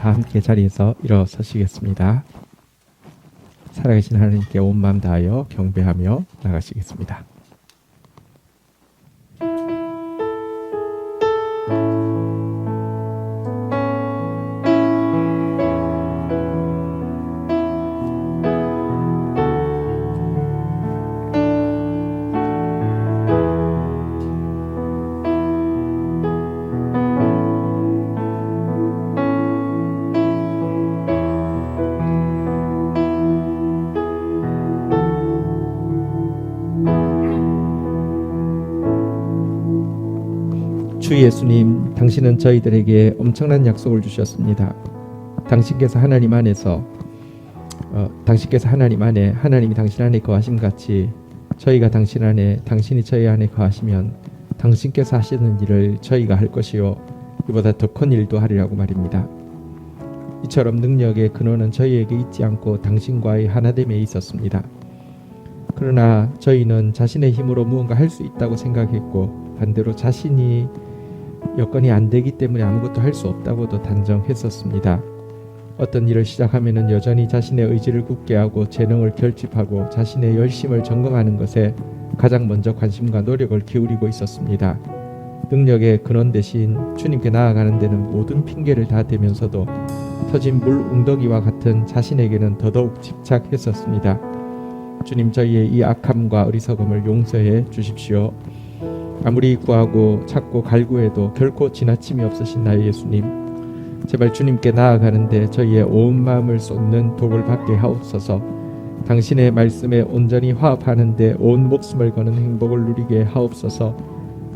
다 함께 자리에서 일어서시겠습니다. 살아계신 하나님께 온 마음 다하여 경배하며 나가시겠습니다. 주 예수님, 당신은 저희들에게 엄청난 약속을 주셨습니다. 당신께서 하나님 안에 하나님이 당신 안에 거하심 같이 저희가 당신 안에, 당신이 저희 안에 거하시면 당신께서 하시는 일을 저희가 할 것이요 이보다 더 큰 일도 하리라고 말입니다. 이처럼 능력의 근원은 저희에게 있지 않고 당신과의 하나됨에 있었습니다. 그러나 저희는 자신의 힘으로 무언가 할 수 있다고 생각했고, 반대로 자신이 여건이 안 되기 때문에 아무것도 할 수 없다고도 단정했었습니다. 어떤 일을 시작하면은 여전히 자신의 의지를 굳게 하고 재능을 결집하고 자신의 열심을 점검하는 것에 가장 먼저 관심과 노력을 기울이고 있었습니다. 능력의 근원 대신 주님께 나아가는 데는 모든 핑계를 다 대면서도 터진 물 웅덩이와 같은 자신에게는 더더욱 집착했었습니다. 주님, 저희의 이 악함과 어리석음을 용서해 주십시오. 아무리 구하고 찾고 갈구해도 결코 지나침이 없으신 나의 예수님, 제발 주님께 나아가는데 저희의 온 마음을 쏟는 복을 받게 하옵소서. 당신의 말씀에 온전히 화합하는데 온 목숨을 거는 행복을 누리게 하옵소서.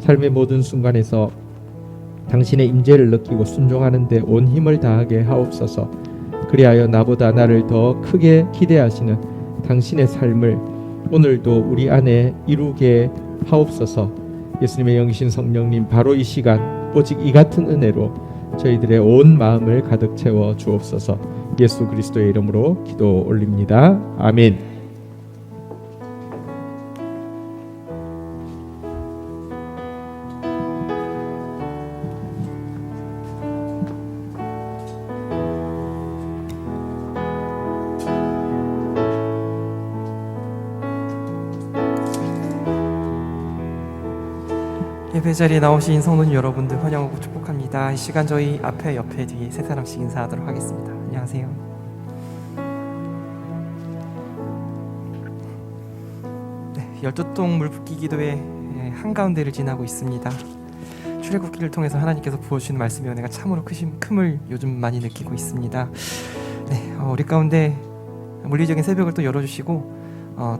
삶의 모든 순간에서 당신의 임재를 느끼고 순종하는데 온 힘을 다하게 하옵소서. 그리하여 나보다 나를 더 크게 기대하시는 당신의 삶을 오늘도 우리 안에 이루게 하옵소서. 예수님의 영이신 성령님, 바로 이 시간 오직 이 같은 은혜로 저희들의 온 마음을 가득 채워 주옵소서. 예수 그리스도의 이름으로 기도 올립니다. 아멘. 예배 자리에 나오신 성도님 여러분들 환영하고 축복합니다. 이 시간 저희 앞에, 옆에, 뒤에 세 사람씩 인사하도록 하겠습니다. 안녕하세요. 네, 12동 물붓기 기도의 한가운데를 지나고 있습니다. 출애굽기를 통해서 하나님께서 부어주시는 말씀의 은혜가 참으로 큼을 요즘 많이 느끼고 있습니다. 네, 우리 가운데 물리적인 새벽을 또 열어주시고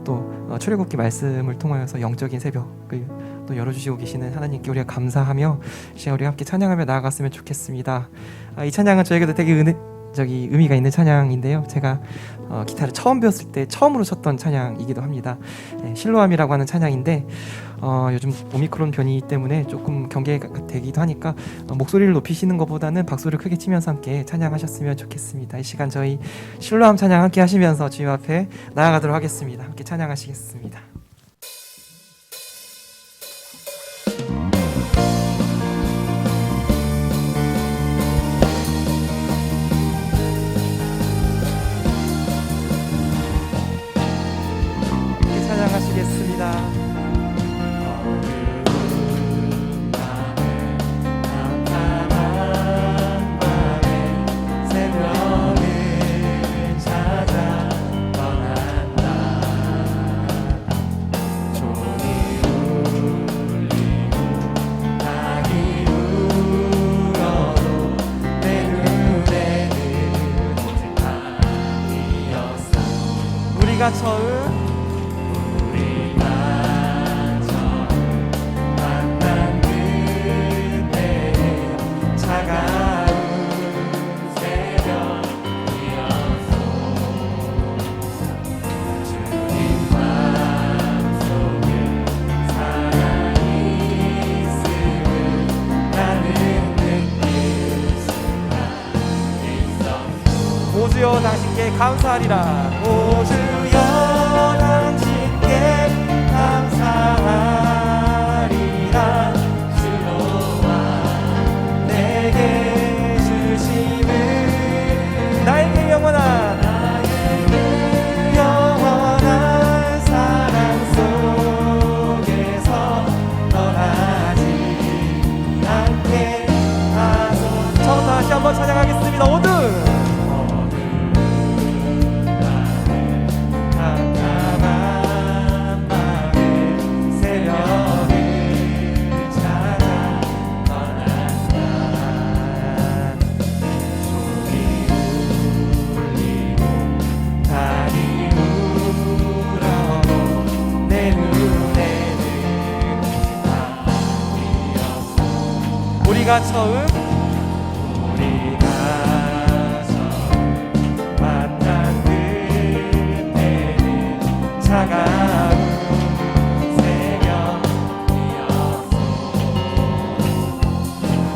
또 출애굽기 말씀을 통하여서 영적인 새벽을 또 열어주시고 계시는 하나님께 우리가 감사하며 시간 우리가 함께 찬양하며 나아갔으면 좋겠습니다. 이 찬양은 저에게도 되게 의미가 있는 찬양인데요. 제가 기타를 처음 배웠을 때 처음으로 쳤던 찬양이기도 합니다. 실로암이라고 하는 찬양인데 요즘 오미크론 변이 때문에 조금 경계가 되기도 하니까 목소리를 높이시는 것보다는 박수를 크게 치면서 함께 찬양하셨으면 좋겠습니다. 이 시간 저희 실로암 찬양 함께 하시면서 주님 앞에 나아가도록 하겠습니다. 함께 찬양하시겠습니다. 우리가 처음 만난 그때 차가운 새벽이었소. 주님 마음속에 살아있음을 나는 느낄 수가 있었소. 오주여 당신께 감사하리라. 오주여 당신께 감사하리라. 주노와 내게 주심을 찬양하겠습니다. 어둠 답답한 마음에 새벽을 찾아 떠난 날 종이 울리고 달이 울어도 내 눈에는 밤이었어. 우리가 처음 우리가 처음 만난 그때는 차가운 새벽이었어.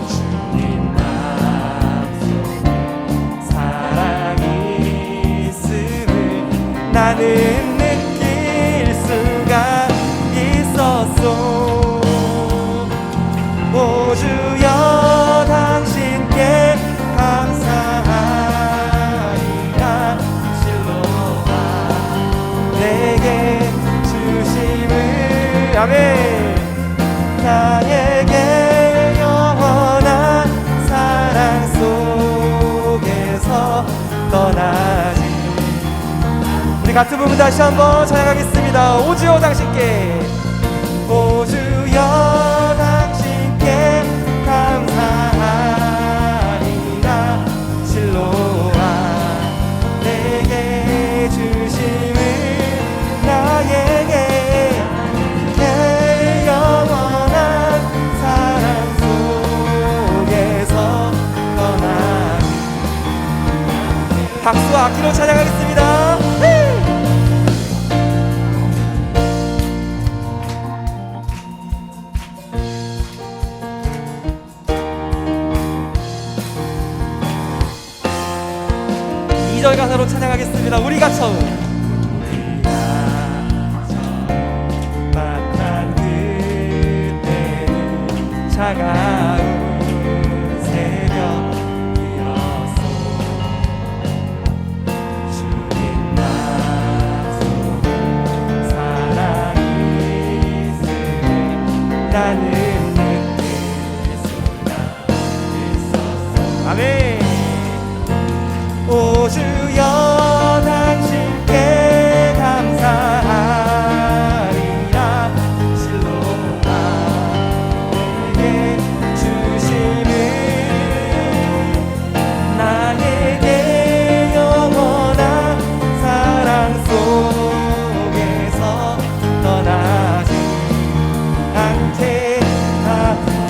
주님 맘속에 사랑이 있음을 나는 느낄 수가 있었어. 오 주여 당신께 감사하리라. 실로와 내게 주심을 아멘. 나에게 영원한 사랑 속에서 떠나지. 우리 같은 부분 다시 한번 찬양하겠습니다. 오 주여 당신께 오 주여 당신께 감사하리라. 실로와 내게 주심을 나에게 내 영원한 사랑 속에서 떠나지. 박수와 악기로 찬양하겠습니다. 이 절 가사로 찬양하겠습니다. 우리가 처음 만난 그때는 차가운 새벽이었어. 주님 맘속에 사랑이 있음을 나는 느낄 수가 있었어. 아멘. 오 주여 당신께 감사하리라. 실로와 내게 주심을 나에게 영원한 사랑 속에서 떠나지 않게.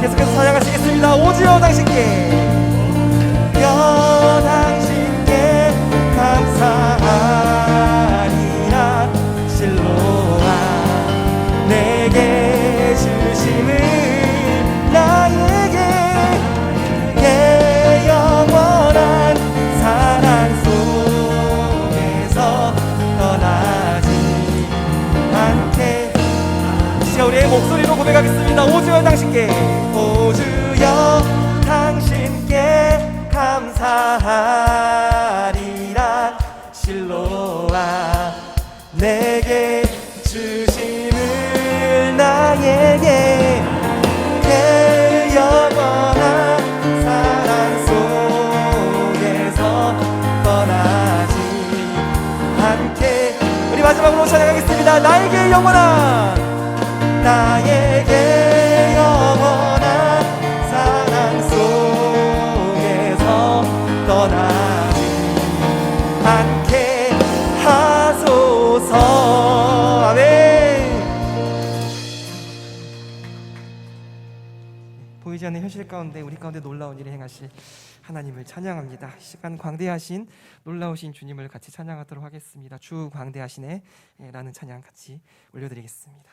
계속해서 찬양하시겠습니다. 오 주여 당신께 당신께 감사하리라. 실로와 내게 주심을 나에게 내 영원한 사랑 속에서 떠나지 않게. 이 시간 우리의 목소리로 고백하겠습니다. 오 주여 당신께 오 주여 당신께 감사하리라. 실로와 내게 주심을 나에게 내 영원한 사랑 속에서 떠나지 않게. 우리 마지막으로 찬양하겠습니다. 나에게 영원한 사랑 속에서 떠나지 않게 하소서. 아멘. 보이지 않는 현실 가운데 우리 가운데 놀라운 일을 행하실 하나님을 찬양합니다. 이 시간 광대하신 놀라우신 주님을 같이 찬양하도록 하겠습니다. 주 광대하시네 라는 찬양 같이 올려드리겠습니다.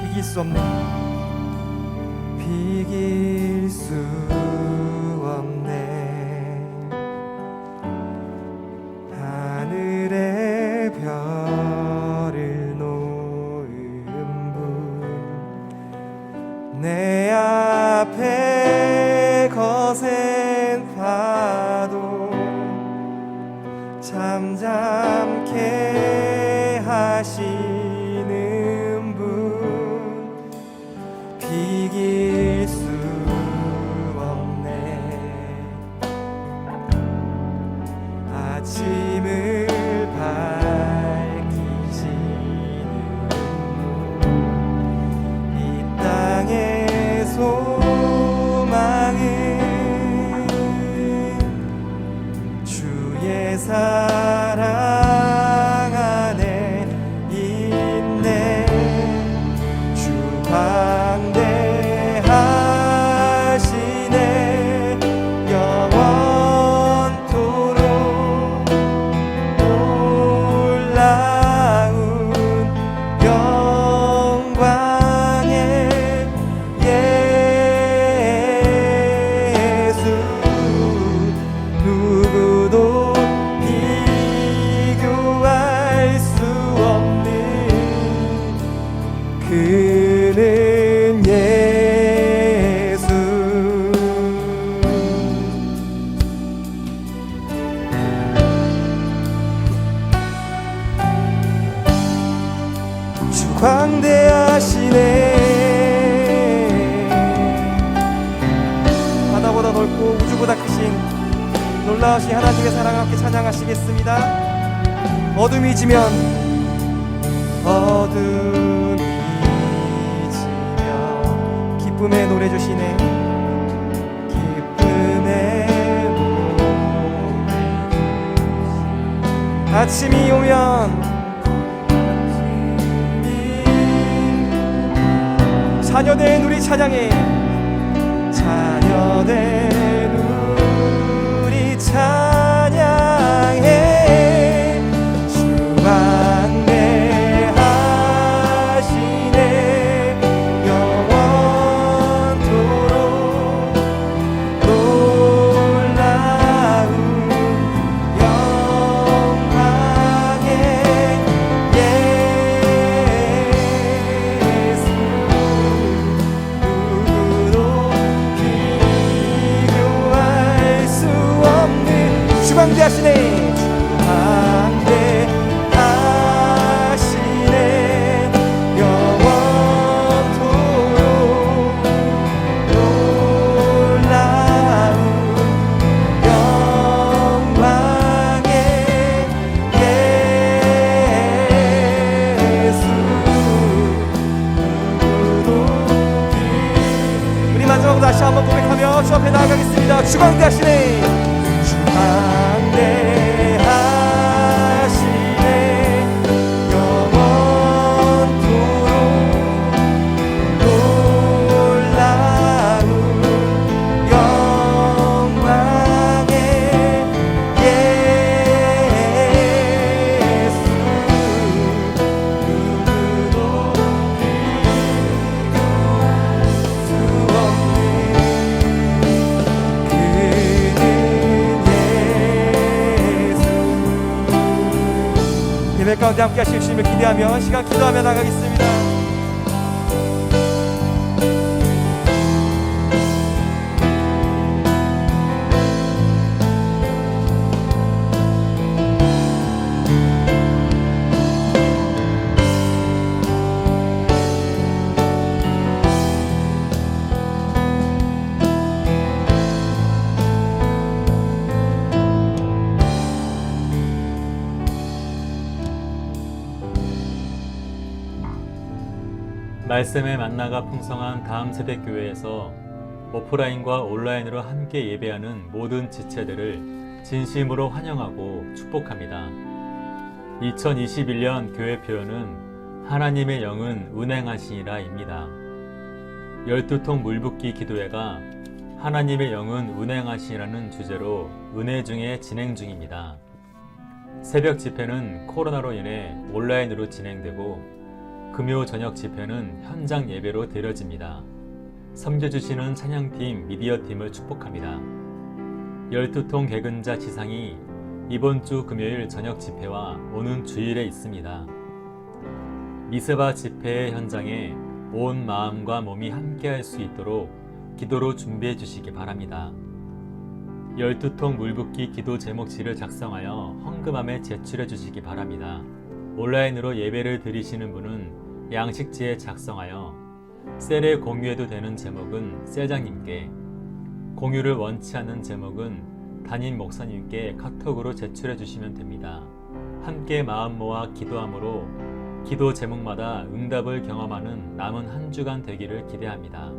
비길 수 없네. 비길 수 없네. 하늘에 내 앞에 거센 파도 잠잠케 하시는 분 비길 수 없네. 아침을 밝히시는 이 땅의 소망은 주의 사랑 안에 있네. 주 광대하시네. 영원토록 놀라운 영광의 예수 누구도 비교할 수 없는 그는 예수. 주 광대하시네. 바다보다 넓고 우주보다 크신 놀라우신 하나님의 사랑을 함께 찬양하시겠습니다. 어둠이 지면 기쁨의 노래 주시네. 기쁨의 노래. 아침이 오면 자녀된 우리 찬양해. 자녀된 우리 찬양해. 주 광대하시네. 영원토록 놀라운 영광의 예수 누구도 비교할 수 없는 주 광대하시네. 주 광대하시네. 영원토록 놀라운 영광의 예수 누구도 우리 마지막으로 다시 한번 고백하며 주 앞에 나아가겠습니다. 주 광대하시네. 주 광대하시네. 영원토록 놀라운 영광의 예수 누구도 비교할 수 없는 예배 가운데 함께 하실 주님을 기대하며 시간 기도하며 나가겠습니다. 말씀의 만나가 풍성한 다음 세대 교회에서 오프라인과 온라인으로 함께 예배하는 모든 지체들을 진심으로 환영하고 축복합니다. 2021년 교회 표어는 하나님의 영은 운행하시니라입니다. 12통 물붓기 기도회가 하나님의 영은 운행하시니라는 주제로 은혜 중에 진행 중입니다. 새벽 집회는 코로나로 인해 온라인으로 진행되고 금요 저녁 집회는 현장 예배로 드려집니다. 섬겨주시는 찬양팀, 미디어팀을 축복합니다. 12통 개근자 지상이 이번 주 금요일 저녁 집회와 오는 주일에 있습니다. 미스바 집회의 현장에 온 마음과 몸이 함께할 수 있도록 기도로 준비해 주시기 바랍니다. 12통 물붓기 기도 제목지를 작성하여 헌금함에 제출해 주시기 바랍니다. 온라인으로 예배를 드리시는 분은 양식지에 작성하여 셀에 공유해도 되는 제목은 셀장님께, 공유를 원치 않는 제목은 담임 목사님께 카톡으로 제출해 주시면 됩니다. 함께 마음 모아 기도함으로 기도 제목마다 응답을 경험하는 남은 한 주간 되기를 기대합니다.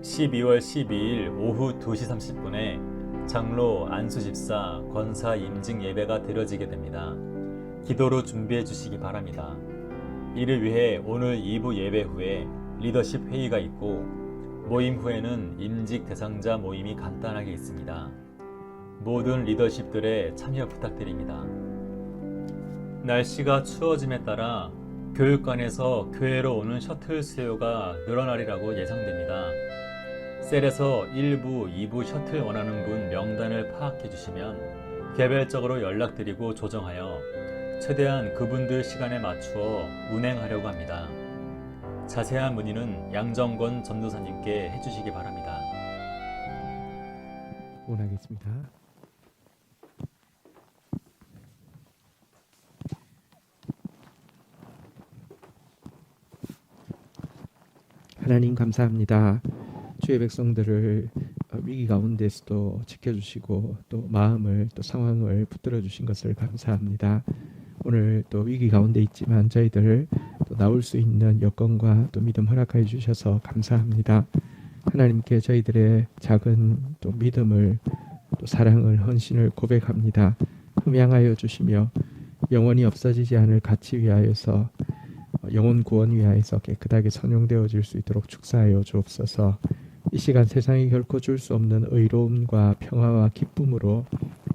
12월 12일 오후 2시 30분에 장로 안수집사 권사 임직 예배가 드려지게 됩니다. 기도로 준비해 주시기 바랍니다. 이를 위해 오늘 2부 예배 후에 리더십 회의가 있고 모임 후에는 임직 대상자 모임이 간단하게 있습니다. 모든 리더십들의 참여 부탁드립니다. 날씨가 추워짐에 따라 교육관에서 교회로 오는 셔틀 수요가 늘어나리라고 예상됩니다. 셀에서 1부, 2부 셔틀 원하는 분 명단을 파악해 주시면 개별적으로 연락드리고 조정하여 최대한 그분들 시간에 맞추어 운행하려고 합니다. 자세한 문의는 양정권 전도사님께 해주시기 바랍니다. 원하겠습니다. 하나님 감사합니다. 주의 백성들을 위기 가운데서도 지켜주시고 또 마음을 또 상황을 붙들어 주신 것을 감사합니다. 오늘 또 위기 가운데 있지만 저희들 또 나올 수 있는 여건과 또 믿음 허락하여 주셔서 감사합니다. 하나님께 저희들의 작은 또 믿음을 또 사랑을 헌신을 고백합니다. 흠양하여 주시며 영원히 없어지지 않을 가치 위하여서 영혼 구원 위하여서 깨끗하게 선용되어질 수 있도록 축사하여 주옵소서. 이 시간 세상이 결코 줄 수 없는 의로움과 평화와 기쁨으로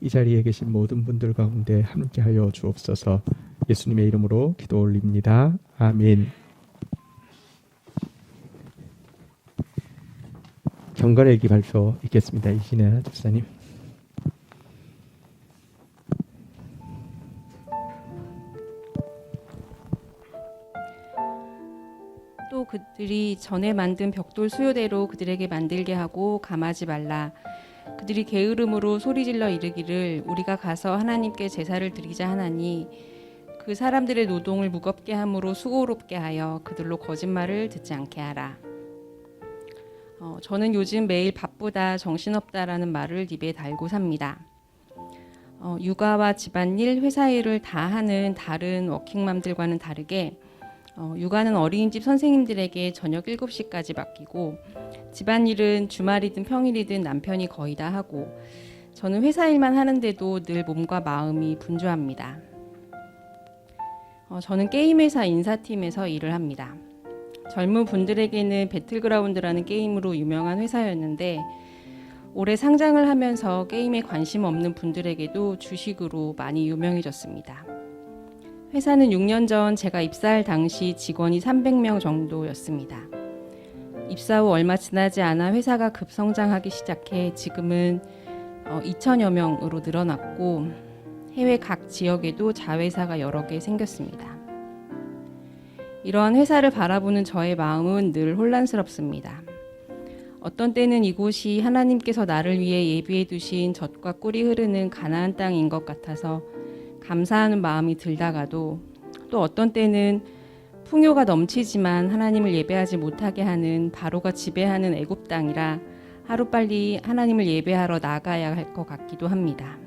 이 자리에 계신 모든 분들 가운데 함께하여 주옵소서. 예수님의 이름으로 기도 올립니다. 아멘. 경건일기 발표 있겠습니다. 이신혜 집사님. 또 그들이 전에 만든 벽돌 수요대로 그들에게 만들게 하고 감하지 말라. 그들이 게으름으로 소리질러 이르기를 우리가 가서 하나님께 제사를 드리자 하나니 그 사람들의 노동을 무겁게 함으로 수고롭게 하여 그들로 거짓말을 듣지 않게 하라. 저는 요즘 매일 바쁘다 정신없다라는 말을 입에 달고 삽니다. 육아와 집안일, 회사 일을 다 하는 다른 워킹맘들과는 다르게 육아는 어린이집 선생님들에게 저녁 7시까지 맡기고 집안일은 주말이든 평일이든 남편이 거의 다 하고 저는 회사 일만 하는데도 늘 몸과 마음이 분주합니다. 저는 게임회사 인사팀에서 일을 합니다. 젊은 분들에게는 배틀그라운드라는 게임으로 유명한 회사였는데 올해 상장을 하면서 게임에 관심 없는 분들에게도 주식으로 많이 유명해졌습니다. 회사는 6년 전 제가 입사할 당시 직원이 300명 정도였습니다. 입사 후 얼마 지나지 않아 회사가 급성장하기 시작해 지금은 2천여 명으로 늘어났고 해외 각 지역에도 자회사가 여러 개 생겼습니다. 이러한 회사를 바라보는 저의 마음은 늘 혼란스럽습니다. 어떤 때는 이곳이 하나님께서 나를 위해 예비해 두신 젖과 꿀이 흐르는 가나안 땅인 것 같아서 감사하는 마음이 들다가도 또 어떤 때는 풍요가 넘치지만 하나님을 예배하지 못하게 하는 바로가 지배하는 애굽 땅이라 하루빨리 하나님을 예배하러 나가야 할 것 같기도 합니다.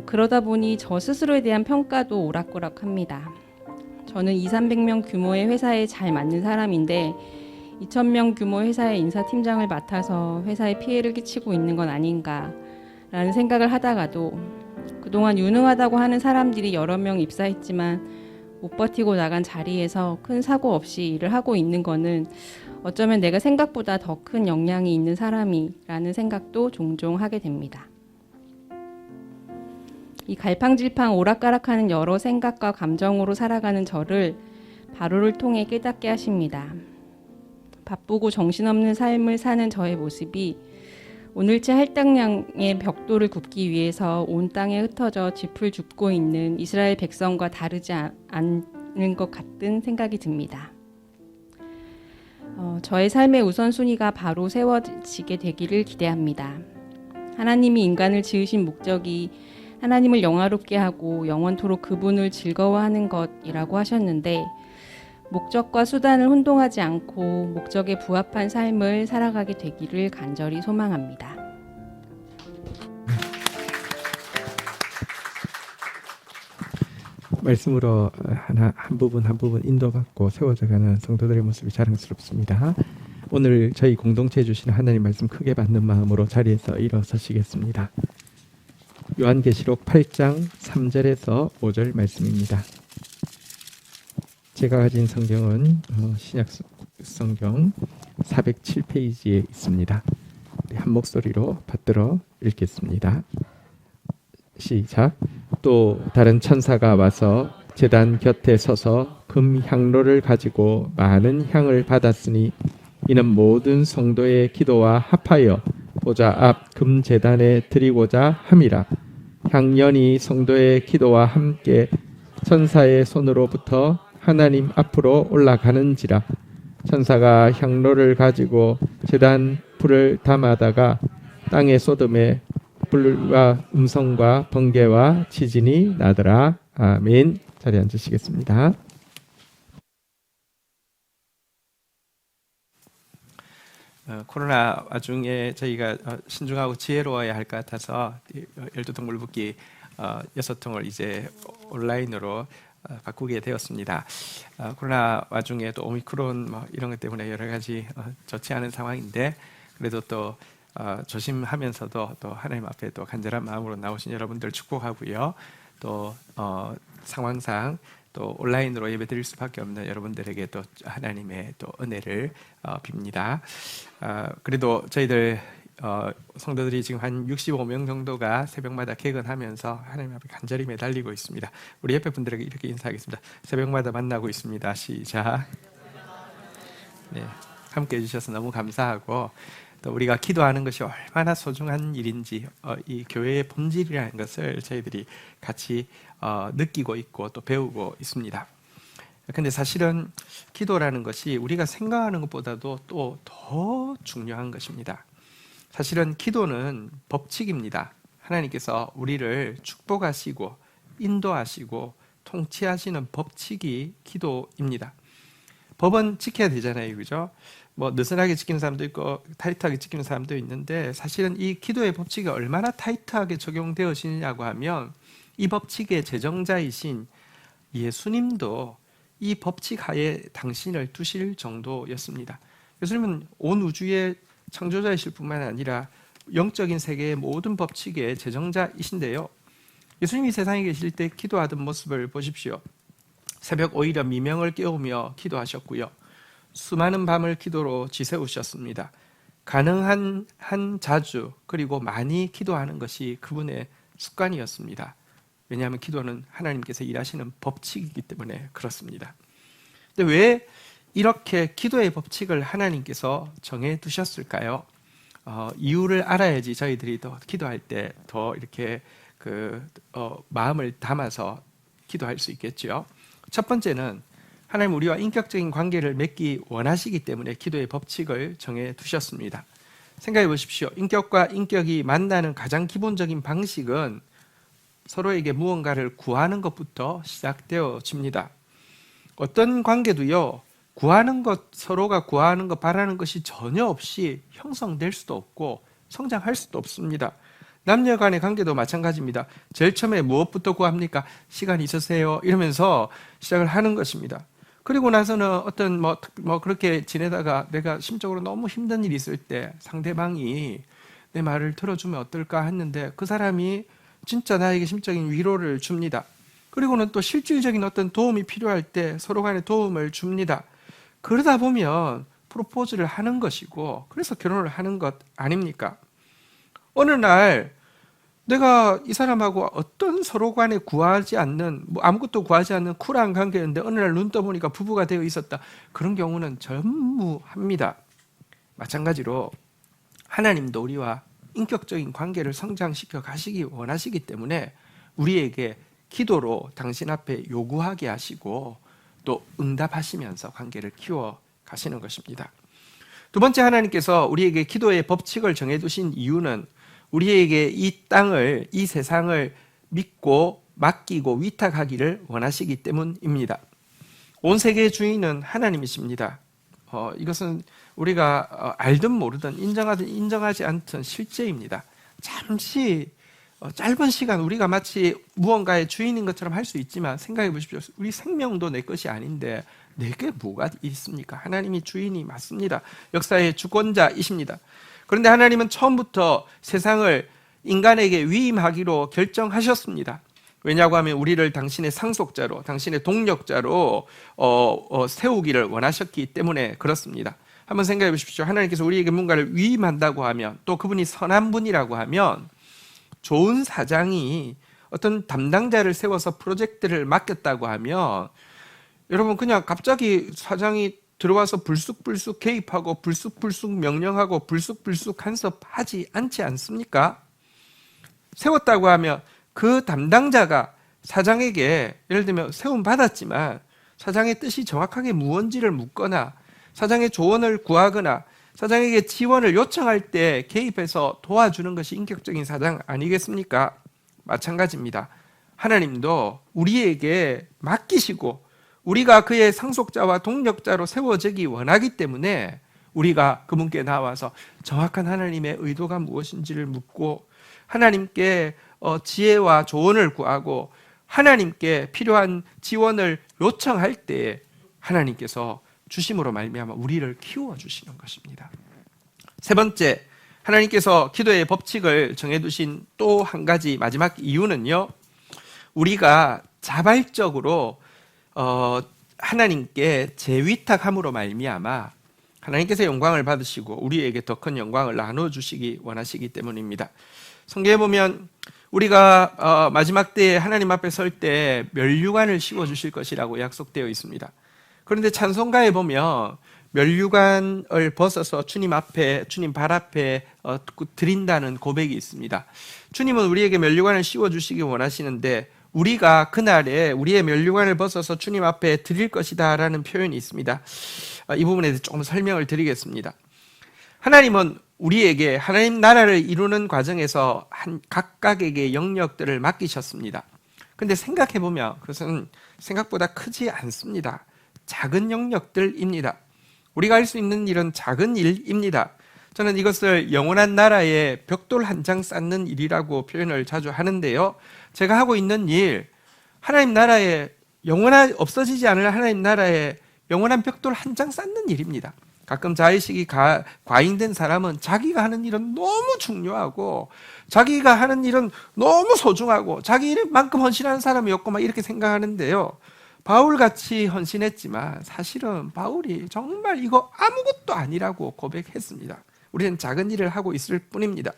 그러다 보니 저 스스로에 대한 평가도 오락가락합니다. 저는 200~300명 규모의 회사에 잘 맞는 사람인데 2,000명 규모 회사의 인사팀장을 맡아서 회사에 피해를 끼치고 있는 건 아닌가라는 생각을 하다가도 그동안 유능하다고 하는 사람들이 여러 명 입사했지만 못 버티고 나간 자리에서 큰 사고 없이 일을 하고 있는 거는 어쩌면 내가 생각보다 더 큰 역량이 있는 사람이라는 생각도 종종 하게 됩니다. 이 갈팡질팡 오락가락하는 여러 생각과 감정으로 살아가는 저를 바로를 통해 깨닫게 하십니다. 바쁘고 정신없는 삶을 사는 저의 모습이 오늘째 할당량의 벽돌을 굽기 위해서 온 땅에 흩어져 짚을 줍고 있는 이스라엘 백성과 다르지 있는 것 같은 생각이 듭니다. 저의 삶의 우선순위가 바로 세워지게 되기를 기대합니다. 하나님이 인간을 지으신 목적이 하나님을 영화롭게 하고 영원토록 그분을 즐거워하는 것이라고 하셨는데, 목적과 수단을 혼동하지 않고 목적에 부합한 삶을 살아가게 되기를 간절히 소망합니다. 말씀으로 한 부분 한 부분 인도받고 세워져가는 성도들의 모습이 자랑스럽습니다. 오늘 저희 공동체에 주시는 하나님 말씀 크게 받는 마음으로 자리에서 일어서시겠습니다. 요한계시록 8장 3절에서 5절 말씀입니다. 제가 가진 성경은 신약 성경 407페이지에 있습니다. 우리 한 목소리로 받들어 읽겠습니다. 시작. 또 다른 천사가 와서 제단 곁에 서서 금 향로를 가지고 많은 향을 받았으니 이는 모든 성도의 기도와 합하여 보좌 앞 금 제단에 드리고자 함이라. 향연이 성도의 기도와 함께 천사의 손으로부터 하나님 앞으로 올라가는지라. 천사가 향로를 가지고 제단 불을 담아다가 땅에 쏟음에 불과 음성과 번개와 지진이 나더라. 아멘. 자리에 앉으시겠습니다. 코로나 와중에 저희가 신중하고 지혜로워야 할 것 같아서 12통 물붓기 6통을 이제 온라인으로 바꾸게 되었습니다. 코로나 와중에 또 오미크론 이런 것 때문에 여러 가지 좋지 않은 상황인데, 그래도 또 조심하면서도 또 하나님 앞에 또 간절한 마음으로 나오신 여러분들 축복하고요. 또 상황상 또 온라인으로 예배드릴 수밖에 없는 여러분들에게 또 하나님의 또 은혜를 빕니다. 그래도 저희들 성도들이 지금 한 65명 정도가 새벽마다 개근하면서 하나님 앞에 간절히 매달리고 있습니다. 우리 옆에 분들에게 이렇게 인사하겠습니다. 새벽마다 만나고 있습니다. 시작. 네, 함께 해주셔서 너무 감사하고, 또 우리가 기도하는 것이 얼마나 소중한 일인지 이 교회의 본질이라는 것을 저희들이 같이 느끼고 있고 또 배우고 있습니다. 근데 사실은 기도라는 것이 우리가 생각하는 것보다도 또 더 중요한 것입니다. 사실은 기도는 법칙입니다. 하나님께서 우리를 축복하시고 인도하시고 통치하시는 법칙이 기도입니다. 법은 지켜야 되잖아요, 그죠? 느슨하게 지키는 사람도 있고 타이트하게 지키는 사람도 있는데, 사실은 이 기도의 법칙이 얼마나 타이트하게 적용되어지느냐고 하면 이 법칙의 제정자이신 예수님도 이 법칙 하에 당신을 두실 정도였습니다. 예수님은 온 우주의 창조자이실 뿐만 아니라 영적인 세계의 모든 법칙의 제정자이신데요, 예수님이 세상에 계실 때 기도하던 모습을 보십시오. 새벽 오히려 미명을 깨우며 기도하셨고요, 수많은 밤을 기도로 지새우셨습니다. 가능한 한 자주 그리고 많이 기도하는 것이 그분의 습관이었습니다. 왜냐하면 기도는 하나님께서 일하시는 법칙이기 때문에 그렇습니다. 근데 왜 이렇게 기도의 법칙을 하나님께서 정해 두셨을까요? 이유를 알아야지 저희들이 더 기도할 때 더 이렇게 마음을 담아서 기도할 수 있겠죠. 첫 번째는 하나님 우리와 인격적인 관계를 맺기 원하시기 때문에 기도의 법칙을 정해 두셨습니다. 생각해 보십시오. 인격과 인격이 만나는 가장 기본적인 방식은 서로에게 무언가를 구하는 것부터 시작되어집니다. 어떤 관계도요, 구하는 것, 서로가 구하는 것, 바라는 것이 전혀 없이 형성될 수도 없고 성장할 수도 없습니다. 남녀 간의 관계도 마찬가지입니다. 제일 처음에 무엇부터 구합니까? 시간 있으세요? 이러면서 시작을 하는 것입니다. 그리고 나서는 어떤 그렇게 지내다가 내가 심적으로 너무 힘든 일이 있을 때 상대방이 내 말을 들어주면 어떨까 했는데 그 사람이 진짜 나에게 심적인 위로를 줍니다. 그리고는 또 실질적인 어떤 도움이 필요할 때 서로 간에 도움을 줍니다. 그러다 보면 프로포즈를 하는 것이고, 그래서 결혼을 하는 것 아닙니까? 어느 날 내가 이 사람하고 어떤 서로 간에 구하지 않는, 아무것도 구하지 않는 쿨한 관계였는데 어느 날 눈 떠보니까 부부가 되어 있었다. 그런 경우는 전무합니다. 마찬가지로 하나님도 우리와 인격적인 관계를 성장시켜 가시기 원하시기 때문에 우리에게 기도로 당신 앞에 요구하게 하시고, 또 응답하시면서 관계를 키워 가시는 것입니다. 두 번째, 하나님께서 우리에게 기도의 법칙을 정해두신 이유는 우리에게 이 땅을, 이 세상을 믿고 맡기고 위탁하기를 원하시기 때문입니다. 온 세계의 주인은 하나님이십니다. 이것은 우리가 알든 모르든 인정하든 인정하지 않든 실제입니다. 잠시 짧은 시간 우리가 마치 무언가의 주인인 것처럼 할 수 있지만 생각해 보십시오. 우리 생명도 내 것이 아닌데 내게 뭐가 있습니까? 하나님이 주인이 맞습니다. 역사의 주권자이십니다. 그런데 하나님은 처음부터 세상을 인간에게 위임하기로 결정하셨습니다. 왜냐고 하면 우리를 당신의 상속자로, 당신의 동력자로 세우기를 원하셨기 때문에 그렇습니다. 한번 생각해 보십시오. 하나님께서 우리에게 뭔가를 위임한다고 하면, 또 그분이 선한 분이라고 하면, 좋은 사장이 어떤 담당자를 세워서 프로젝트를 맡겼다고 하면, 여러분 그냥 갑자기 사장이 들어와서 불쑥불쑥 개입하고 불쑥불쑥 명령하고 불쑥불쑥 간섭하지 않지 않습니까? 세웠다고 하면 그 담당자가 사장에게, 예를 들면 세움 받았지만 사장의 뜻이 정확하게 무언지를 묻거나 사장의 조언을 구하거나 사장에게 지원을 요청할 때 개입해서 도와주는 것이 인격적인 사장 아니겠습니까? 마찬가지입니다. 하나님도 우리에게 맡기시고 우리가 그의 상속자와 동력자로 세워지기 원하기 때문에 우리가 그분께 나와서 정확한 하나님의 의도가 무엇인지를 묻고 하나님께 지혜와 조언을 구하고 하나님께 필요한 지원을 요청할 때 하나님께서 주심으로 말미암아 우리를 키워주시는 것입니다. 세 번째, 하나님께서 기도의 법칙을 정해두신 또 한 가지 마지막 이유는요, 우리가 자발적으로 하나님께 재위탁함으로 말미암아 하나님께서 영광을 받으시고 우리에게 더 큰 영광을 나눠주시기 원하시기 때문입니다. 성경에 보면 우리가 마지막 때에 하나님 앞에 설 때 면류관을 씌워주실 것이라고 약속되어 있습니다. 그런데 찬송가에 보면 면류관을 벗어서 주님 앞에, 주님 발 앞에 드린다는 고백이 있습니다. 주님은 우리에게 면류관을 씌워주시기 원하시는데 우리가 그날에 우리의 면류관을 벗어서 주님 앞에 드릴 것이다 라는 표현이 있습니다. 이 부분에 대해서 조금 설명을 드리겠습니다. 하나님은 우리에게 하나님 나라를 이루는 과정에서 각각에게 영역들을 맡기셨습니다. 근데 생각해보면 그것은 생각보다 크지 않습니다. 작은 영역들입니다. 우리가 할 수 있는 일은 작은 일입니다. 저는 이것을 영원한 나라의 벽돌 한 장 쌓는 일이라고 표현을 자주 하는데요. 제가 하고 있는 일, 하나님 나라에 없어지지 않을 하나님 나라에 영원한 벽돌 한 장 쌓는 일입니다. 가끔 자의식이 과잉된 사람은 자기가 하는 일은 너무 중요하고 자기가 하는 일은 너무 소중하고 자기 일만큼 헌신하는 사람이 없고 막 이렇게 생각하는데요. 바울같이 헌신했지만 사실은 바울이 정말 이거 아무것도 아니라고 고백했습니다. 우리는 작은 일을 하고 있을 뿐입니다.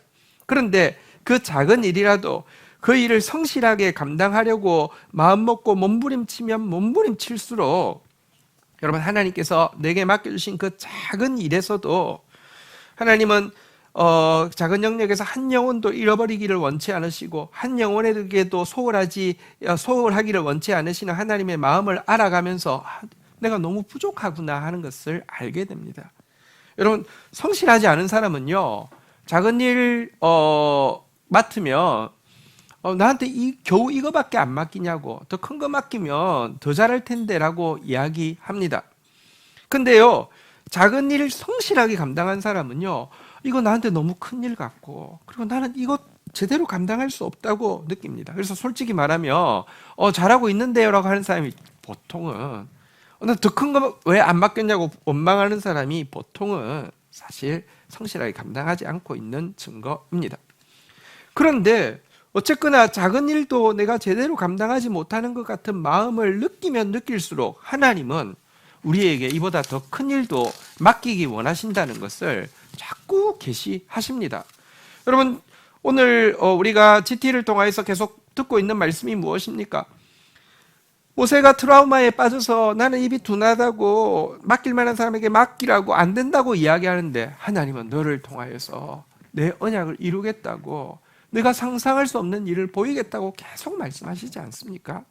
그런데 그 작은 일이라도 그 일을 성실하게 감당하려고 마음먹고 몸부림치면 몸부림칠수록 여러분 하나님께서 내게 맡겨주신 그 작은 일에서도 하나님은 작은 영역에서 한 영혼도 잃어버리기를 원치 않으시고 한 영혼에게도 소홀하기를 원치 않으시는 하나님의 마음을 알아가면서 내가 너무 부족하구나 하는 것을 알게 됩니다. 여러분 성실하지 않은 사람은요 작은 일 맡으면 나한테 겨우 이거밖에 안 맡기냐고, 더 큰 거 맡기면 더 잘할 텐데 라고 이야기합니다. 근데요 작은 일을 성실하게 감당한 사람은요 이거 나한테 너무 큰 일 같고 그리고 나는 이거 제대로 감당할 수 없다고 느낍니다. 그래서 솔직히 말하면 잘하고 있는데요 라고 하는 사람이 보통은 나 더 큰 거 왜 안 맡겼냐고 원망하는 사람이 보통은 사실 성실하게 감당하지 않고 있는 증거입니다. 그런데 어쨌거나 작은 일도 내가 제대로 감당하지 못하는 것 같은 마음을 느끼면 느낄수록 하나님은 우리에게 이보다 더 큰 일도 맡기기 원하신다는 것을 자꾸 계시하십니다. 여러분 오늘 우리가 GT를 통해서 계속 듣고 있는 말씀이 무엇입니까? 모세가 트라우마에 빠져서 나는 입이 둔하다고 맡길 만한 사람에게 맡기라고 안 된다고 이야기하는데 하나님은 너를 통하여서 내 언약을 이루겠다고 내가 상상할 수 없는 일을 보이겠다고 계속 말씀하시지 않습니까?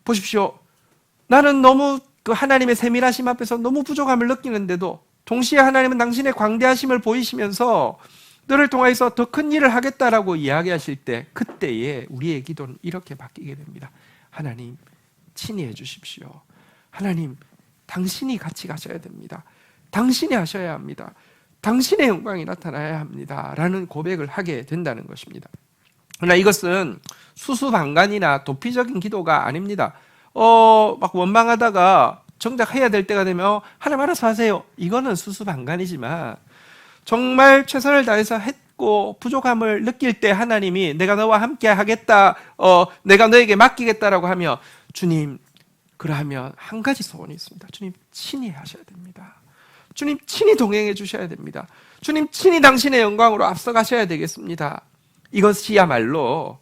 보십시오. 나는 너무 그 하나님의 세밀하심 앞에서 너무 부족함을 느끼는데도 동시에 하나님은 당신의 광대하심을 보이시면서 너를 통하여서 더 큰 일을 하겠다라고 이야기하실 때 그때에 우리의 기도는 이렇게 바뀌게 됩니다. 하나님 친히 해주십시오. 하나님 당신이 같이 가셔야 됩니다. 당신이 하셔야 합니다. 당신의 영광이 나타나야 합니다. 라는 고백을 하게 된다는 것입니다. 그러나 이것은 수수방관이나 도피적인 기도가 아닙니다. 막 원망하다가 정작 해야 될 때가 되면 하나님 알아서 하세요. 이거는 수수방관이지만 정말 최선을 다해서 했고 부족함을 느낄 때 하나님이 내가 너와 함께 하겠다, 내가 너에게 맡기겠다라고 하며 주님, 그러하면 한 가지 소원이 있습니다. 주님 친히 하셔야 됩니다. 주님 친히 동행해 주셔야 됩니다. 주님 친히 당신의 영광으로 앞서가셔야 되겠습니다. 이것이야말로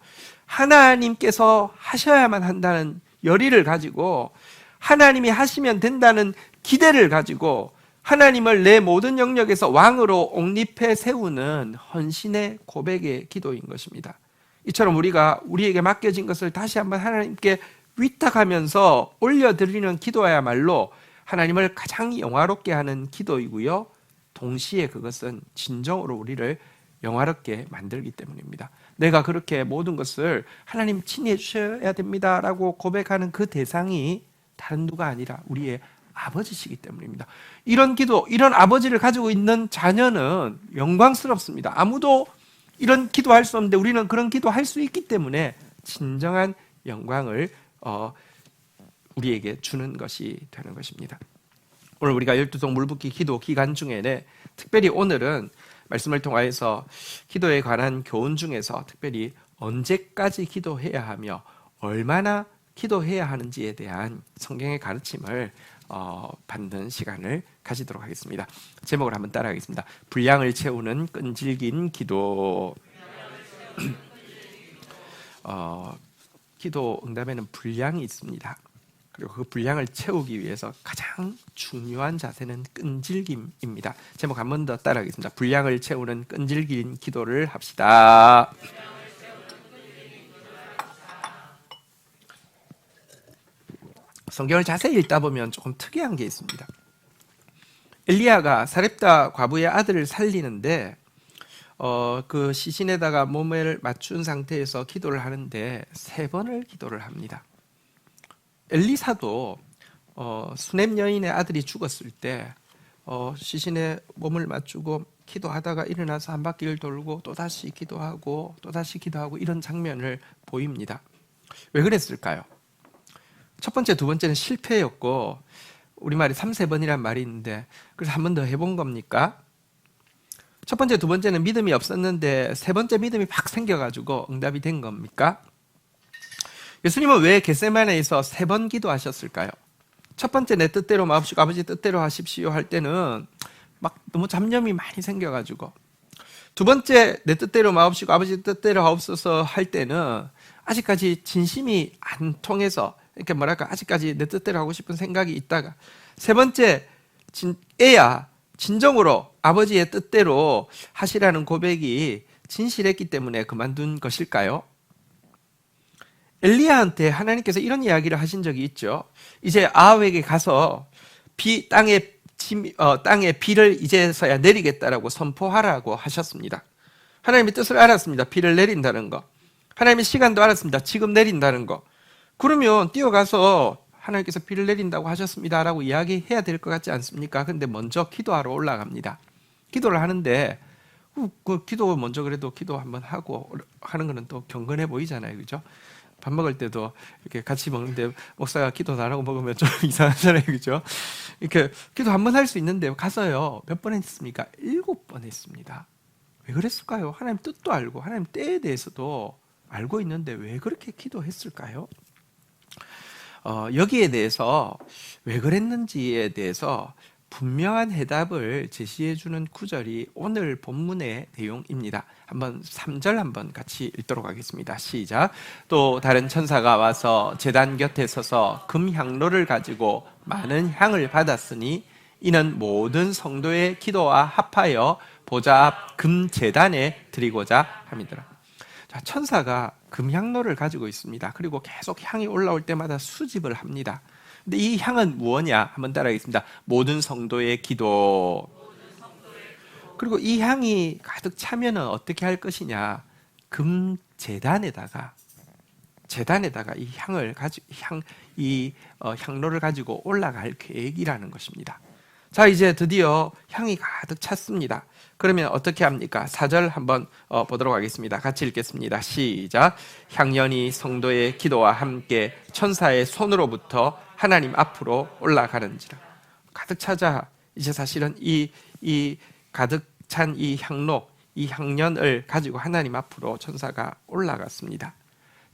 하나님께서 하셔야만 한다는 열의를 가지고 하나님이 하시면 된다는 기대를 가지고 하나님을 내 모든 영역에서 왕으로 옹립해 세우는 헌신의 고백의 기도인 것입니다. 이처럼 우리가 우리에게 맡겨진 것을 다시 한번 하나님께 위탁하면서 올려드리는 기도야말로 하나님을 가장 영화롭게 하는 기도이고요. 동시에 그것은 진정으로 우리를 영화롭게 만들기 때문입니다. 내가 그렇게 모든 것을 하나님 친히 해주셔야 됩니다라고 고백하는 그 대상이 다른 누가 아니라 우리의 아버지시기 때문입니다. 이런 기도, 이런 아버지를 가지고 있는 자녀는 영광스럽습니다. 아무도 이런 기도할 수 없는데 우리는 그런 기도할 수 있기 때문에 진정한 영광을 우리에게 주는 것이 되는 것입니다. 오늘 우리가 12동 물붓기 기도 기간 중에 특별히 오늘은 말씀을 통하여서 기도에 관한 교훈 중에서 특별히 언제까지 기도해야 하며 얼마나 기도해야 하는지에 대한 성경의 가르침을 받는 시간을 가지도록 하겠습니다. 제목을 한번 따라하겠습니다. 분량을 채우는 끈질긴 기도. 기도 응답에는 분량이 있습니다. 그리고 그 분량을 채우기 위해서 가장 중요한 자세는 끈질김입니다. 제목 한 번 더 따라하겠습니다. 분량을 채우는 끈질긴 기도를 합시다. 성경을 자세히 읽다 보면 조금 특이한 게 있습니다. 엘리야가 사렙다 과부의 아들을 살리는데 그 시신에다가 몸을 맞춘 상태에서 기도를 하는데 3번을 기도를 합니다. 엘리사도 수넴 여인의 아들이 죽었을 때 시신에 몸을 맞추고 기도하다가 일어나서 한 바퀴를 돌고 또다시 기도하고 또다시 기도하고 이런 장면을 보입니다. 왜 그랬을까요? 첫 번째, 두 번째는 실패였고 우리말이 3-4번이란 말이 있는데 그래서 한 번 더 해본 겁니까? 첫 번째, 두 번째는 믿음이 없었는데 세 번째 믿음이 팍 생겨가지고 응답이 된 겁니까? 예수님은 왜 겟세마네에서 3번 기도하셨을까요? 첫 번째 내 뜻대로 마옵시고 아버지 뜻대로 하십시오 할 때는 막 너무 잡념이 많이 생겨가지고 두 번째 내 뜻대로 마옵시고 아버지 뜻대로 하옵소서 할 때는 아직까지 진심이 안 통해서 이렇게 뭐랄까 아직까지 내 뜻대로 하고 싶은 생각이 있다가 세 번째 진정으로 아버지의 뜻대로 하시라는 고백이 진실했기 때문에 그만둔 것일까요? 엘리야한테 하나님께서 이런 이야기를 하신 적이 있죠. 이제 아합에게 가서 땅에 비를 이제서야 내리겠다라고 선포하라고 하셨습니다. 하나님의 뜻을 알았습니다. 비를 내린다는 거. 하나님의 시간도 알았습니다. 지금 내린다는 거. 그러면 뛰어가서 하나님께서 비를 내린다고 하셨습니다라고 이야기해야 될 것 같지 않습니까? 근데 먼저 기도하러 올라갑니다. 기도를 하는데 그 기도 먼저 그래도 기도 한번 하고 하는 거는 또 경건해 보이잖아요. 그죠? 밥 먹을 때도 이렇게 같이 먹는데 목사가 기도 안 하고 먹으면 좀 이상하잖아요. 그죠? 이렇게 기도 한번 할 수 있는데 가서요. 몇 번 했습니까? 7번 했습니다. 왜 그랬을까요? 하나님 뜻도 알고 하나님 때에 대해서도 알고 있는데 왜 그렇게 기도했을까요? 여기에 대해서 왜 그랬는지에 대해서 분명한 해답을 제시해 주는 구절이 오늘 본문의 내용입니다. 한번 3절 한번 같이 읽도록 하겠습니다. 시작. 또 다른 천사가 와서 제단 곁에 서서 금향로를 가지고 많은 향을 받았으니 이는 모든 성도의 기도와 합하여 보좌 앞 금제단에 드리고자 함이더라. 자, 천사가 금향로를 가지고 있습니다. 그리고 계속 향이 올라올 때마다 수집을 합니다. 근데 이 향은 무엇이냐? 한번 따라하겠습니다. 모든 성도의 기도. 그리고 이 향이 가득 차면은 어떻게 할 것이냐? 금 제단에다가 이 향을 가지고 향로를 가지고 올라갈 계획이라는 것입니다. 자, 이제 드디어 향이 가득 찼습니다. 그러면 어떻게 합니까? 4절 한번 보도록 하겠습니다. 같이 읽겠습니다. 시작. 향연이 성도의 기도와 함께 천사의 손으로부터 하나님 앞으로 올라가는지라. 가득 차자. 이제 사실은 이 가득 찬 이 향로, 이 향연을 가지고 하나님 앞으로 천사가 올라갔습니다.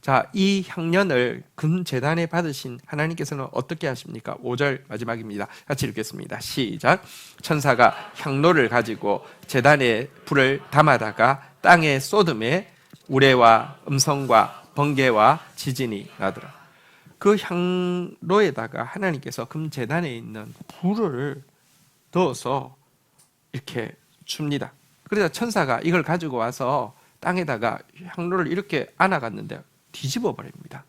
자, 이 향연을 금제단에 받으신 하나님께서는 어떻게 하십니까? 5절 마지막입니다. 같이 읽겠습니다. 시작. 천사가 향로를 가지고 제단에 불을 담아다가 땅에 쏟음에 우레와 음성과 번개와 지진이 나더라. 그 향로에다가 하나님께서 금제단에 있는 불을 넣어서 이렇게 줍니다. 그래서 천사가 이걸 가지고 와서 땅에다가 향로를 이렇게 안아갔는데 뒤집어 버립니다.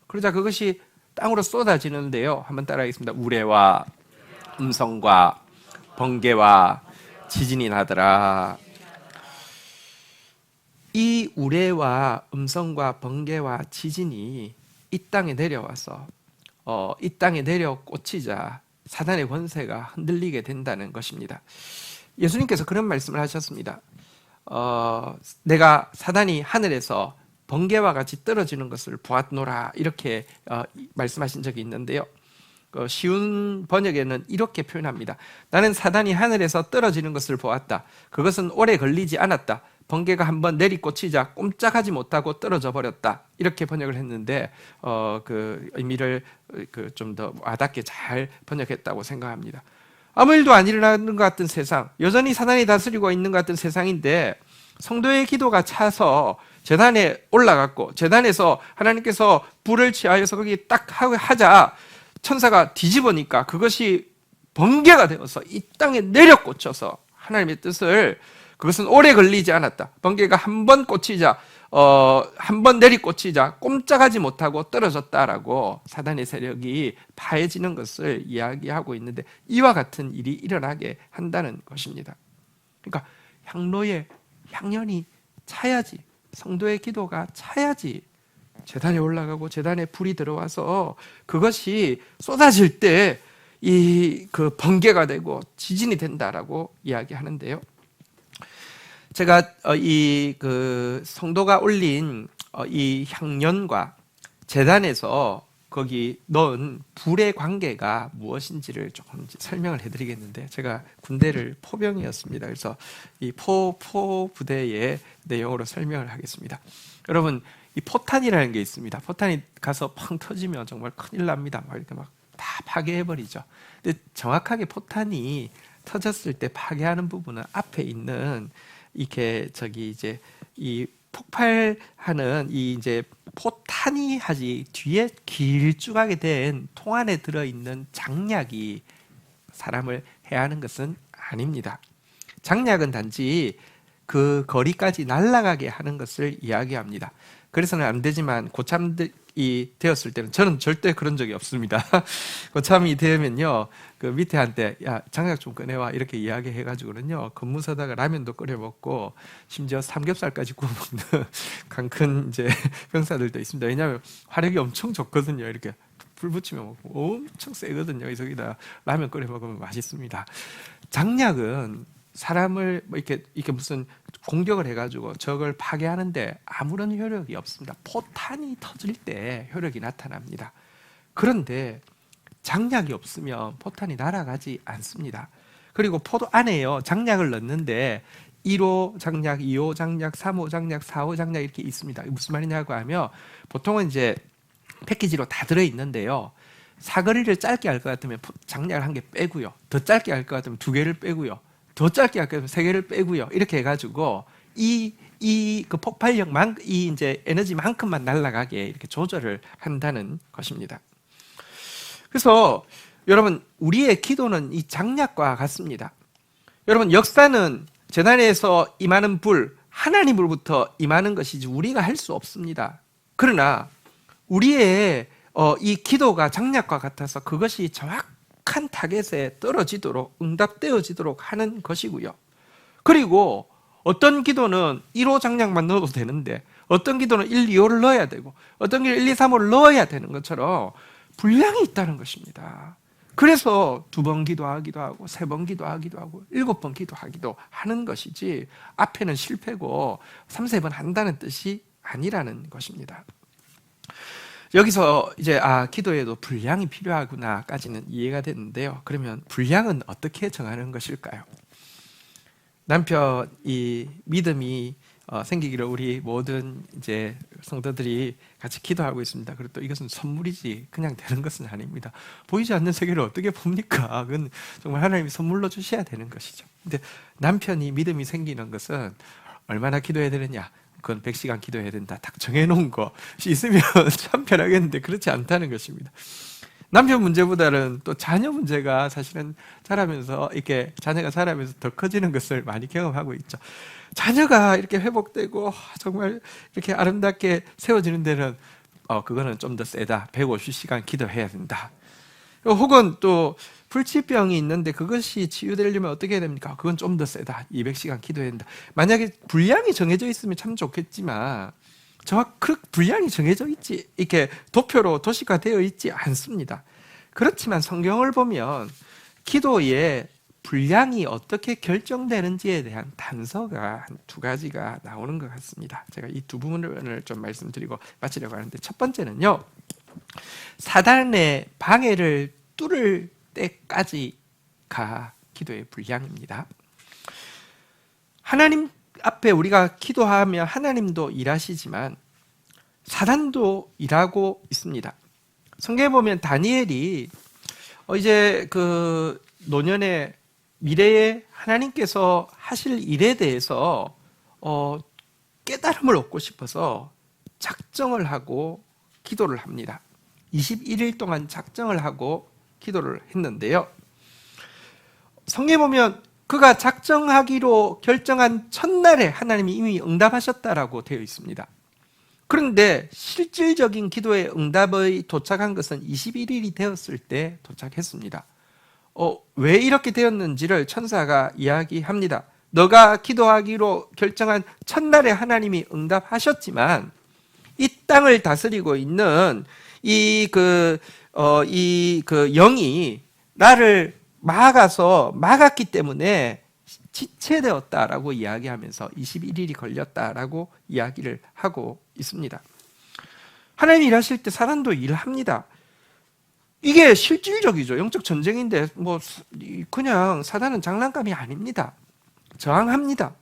그러자 그것이 땅으로 쏟아지는데요. 한번 따라하겠습니다. 우레와 음성과 번개와 지진이 나더라. 이 우레와 음성과 번개와 지진이 이 땅에 내려와서 이 땅에 내려 꽂히자 사단의 권세가 흔들리게 된다는 것입니다. 예수님께서 그런 말씀을 하셨습니다. 내가 사단이 하늘에서 번개와 같이 떨어지는 것을 보았노라 이렇게 말씀하신 적이 있는데요. 쉬운 번역에는 이렇게 표현합니다. 나는 사단이 하늘에서 떨어지는 것을 보았다. 그것은 오래 걸리지 않았다. 번개가 한번 내리꽂히자 꼼짝하지 못하고 떨어져 버렸다. 이렇게 번역을 했는데 그 의미를 좀 더 와닿게 잘 번역했다고 생각합니다. 아무 일도 안 일어나는 것 같은 세상, 여전히 사단이 다스리고 있는 것 같은 세상인데 성도의 기도가 차서 제단에 올라갔고 제단에서 하나님께서 불을 취하여서 거기 딱 하자 천사가 뒤집으니까 그것이 번개가 되어서 이 땅에 내려 꽂혀서 하나님의 뜻을 그것은 오래 걸리지 않았다. 번개가 한 번 꽂히자 한 번 내리 꽂히자 꼼짝하지 못하고 떨어졌다라고 사단의 세력이 파해지는 것을 이야기하고 있는데 이와 같은 일이 일어나게 한다는 것입니다. 그러니까 향로에 향연이 차야지 성도의 기도가 차야지 제단에 올라가고 제단에 불이 들어와서 그것이 쏟아질 때 이 그 번개가 되고 지진이 된다라고 이야기하는데요. 제가 이 그 성도가 올린 이 향연과 제단에서 거기 넣은 불의 관계가 무엇인지를 조금 설명을 해드리겠는데 제가 군대를 포병이었습니다. 그래서 이 포부대의 내용으로 설명을 하겠습니다. 여러분 이 포탄이라는 게 있습니다. 포탄이 가서 펑 터지면 정말 큰일 납니다. 막 이렇게 막 다 파괴해버리죠. 근데 정확하게 포탄이 터졌을 때 파괴하는 부분은 앞에 있는 이렇게 이제 이 폭발하는 이 이제 포탄이 하지 뒤에 길쭉하게 된 통 안에 들어있는 장약이 사람을 해하는 것은 아닙니다. 장약은 단지 그 거리까지 날아가게 하는 것을 이야기합니다. 그래서는 안 되지만 고참이 되었을 때는 저는 절대 그런 적이 없습니다. 고참이 되면요 그 밑에 한테 야 장약 좀 꺼내와 이렇게 이야기해가지고는요 근무서다가 라면도 끓여 먹고 심지어 삼겹살까지 구워 먹는 강큰 이제 병사들도 있습니다. 왜냐하면 화력이 엄청 좋거든요. 이렇게 불 붙이면 먹고 엄청 세거든요. 이 저기다 라면 끓여 먹으면 맛있습니다. 장약은 사람을 뭐 이렇게 무슨 공격을 해가지고 적을 파괴하는데 아무런 효력이 없습니다. 포탄이 터질 때 효력이 나타납니다. 그런데 장약이 없으면 포탄이 날아가지 않습니다. 그리고 포도 안에요 장약을 넣는데 1호 장약, 2호 장약, 3호 장약, 4호 장약 이렇게 있습니다. 무슨 말이냐고 하면 보통은 이제 패키지로 다 들어있는데요. 사거리를 짧게 할 것 같으면 장약을 1개 빼고요. 더 짧게 할 것 같으면 2개를 빼고요. 더 짧게 할 것 같으면 3개를 빼고요. 이렇게 해가지고 그 폭발력만 이 이제 에너지만큼만 날아가게 이렇게 조절을 한다는 것입니다. 그래서 여러분 우리의 기도는 이 장약과 같습니다. 여러분 역사는 제단에서 임하는 불 하나님으로부터 임하는 것이지 우리가 할 수 없습니다. 그러나 우리의 이 기도가 장약과 같아서 그것이 정확한 타겟에 떨어지도록 응답되어지도록 하는 것이고요. 그리고 어떤 기도는 1호 장약만 넣어도 되는데 어떤 기도는 1, 2호를 넣어야 되고 어떤 기도는 1, 2, 3호를 넣어야 되는 것처럼 분량이 있다는 것입니다. 그래서 2번 기도하기도 하고 3번 기도하기도 하고 7번 기도하기도 하는 것이지 앞에는 실패고 3, 4번 한다는 뜻이 아니라는 것입니다. 여기서 이제 기도에도 분량이 필요하구나까지는 이해가 됐는데요. 그러면 분량은 어떻게 정하는 것일까요? 남편이 믿음이 생기기를 우리 모든 이제 성도들이 같이 기도하고 있습니다. 그리고 또 이것은 선물이지 그냥 되는 것은 아닙니다. 보이지 않는 세계를 어떻게 봅니까? 그건 정말 하나님이 선물로 주셔야 되는 것이죠. 근데 남편이 믿음이 생기는 것은 얼마나 기도해야 되느냐? 그건 100시간 기도해야 된다. 딱 정해놓은 것이 있으면 참 편하겠는데 그렇지 않다는 것입니다. 남편 문제보다는 또 자녀 문제가 사실은 자라면서 이렇게 자녀가 자라면서 더 커지는 것을 많이 경험하고 있죠. 자녀가 이렇게 회복되고 정말 이렇게 아름답게 세워지는 데는 그거는 좀 더 세다. 150시간 기도해야 된다. 혹은 또 불치병이 있는데 그것이 치유되려면 어떻게 해야 됩니까? 그건 좀 더 세다. 200시간 기도해야 된다. 만약에 분량이 정해져 있으면 참 좋겠지만 그 분량이 정해져 있지 이렇게 도표로 도식화되어 있지 않습니다. 그렇지만 성경을 보면 기도의 분량이 어떻게 결정되는지에 대한 단서가 한 2가지가 나오는 것 같습니다. 제가 이 2부분을 좀 말씀드리고 마치려고 하는데 첫 번째는요. 사단의 방해를 뚫을 때까지가 기도의 분량입니다. 하나님 앞에 우리가 기도하며 하나님도 일하시지만 사단도 일하고 있습니다. 성경에 보면 다니엘이 이제 그 노년의 미래에 하나님께서 하실 일에 대해서 깨달음을 얻고 싶어서 작정을 하고 기도를 합니다. 21일 동안 작정을 하고 기도를 했는데요. 성경에 보면 그가 작정하기로 결정한 첫날에 하나님이 이미 응답하셨다라고 되어 있습니다. 그런데 실질적인 기도의 응답의 도착한 것은 21일이 되었을 때 도착했습니다. 왜 이렇게 되었는지를 천사가 이야기합니다. 너가 기도하기로 결정한 첫날에 하나님이 응답하셨지만 이 땅을 다스리고 있는 이 영이 나를 막았기 때문에 지체되었다라고 이야기하면서 21일이 걸렸다라고 이야기를 하고 있습니다. 하나님이 일하실 때 사단도 일합니다. 이게 실질적이죠. 영적 전쟁인데 그냥 사단은 장난감이 아닙니다. 저항합니다.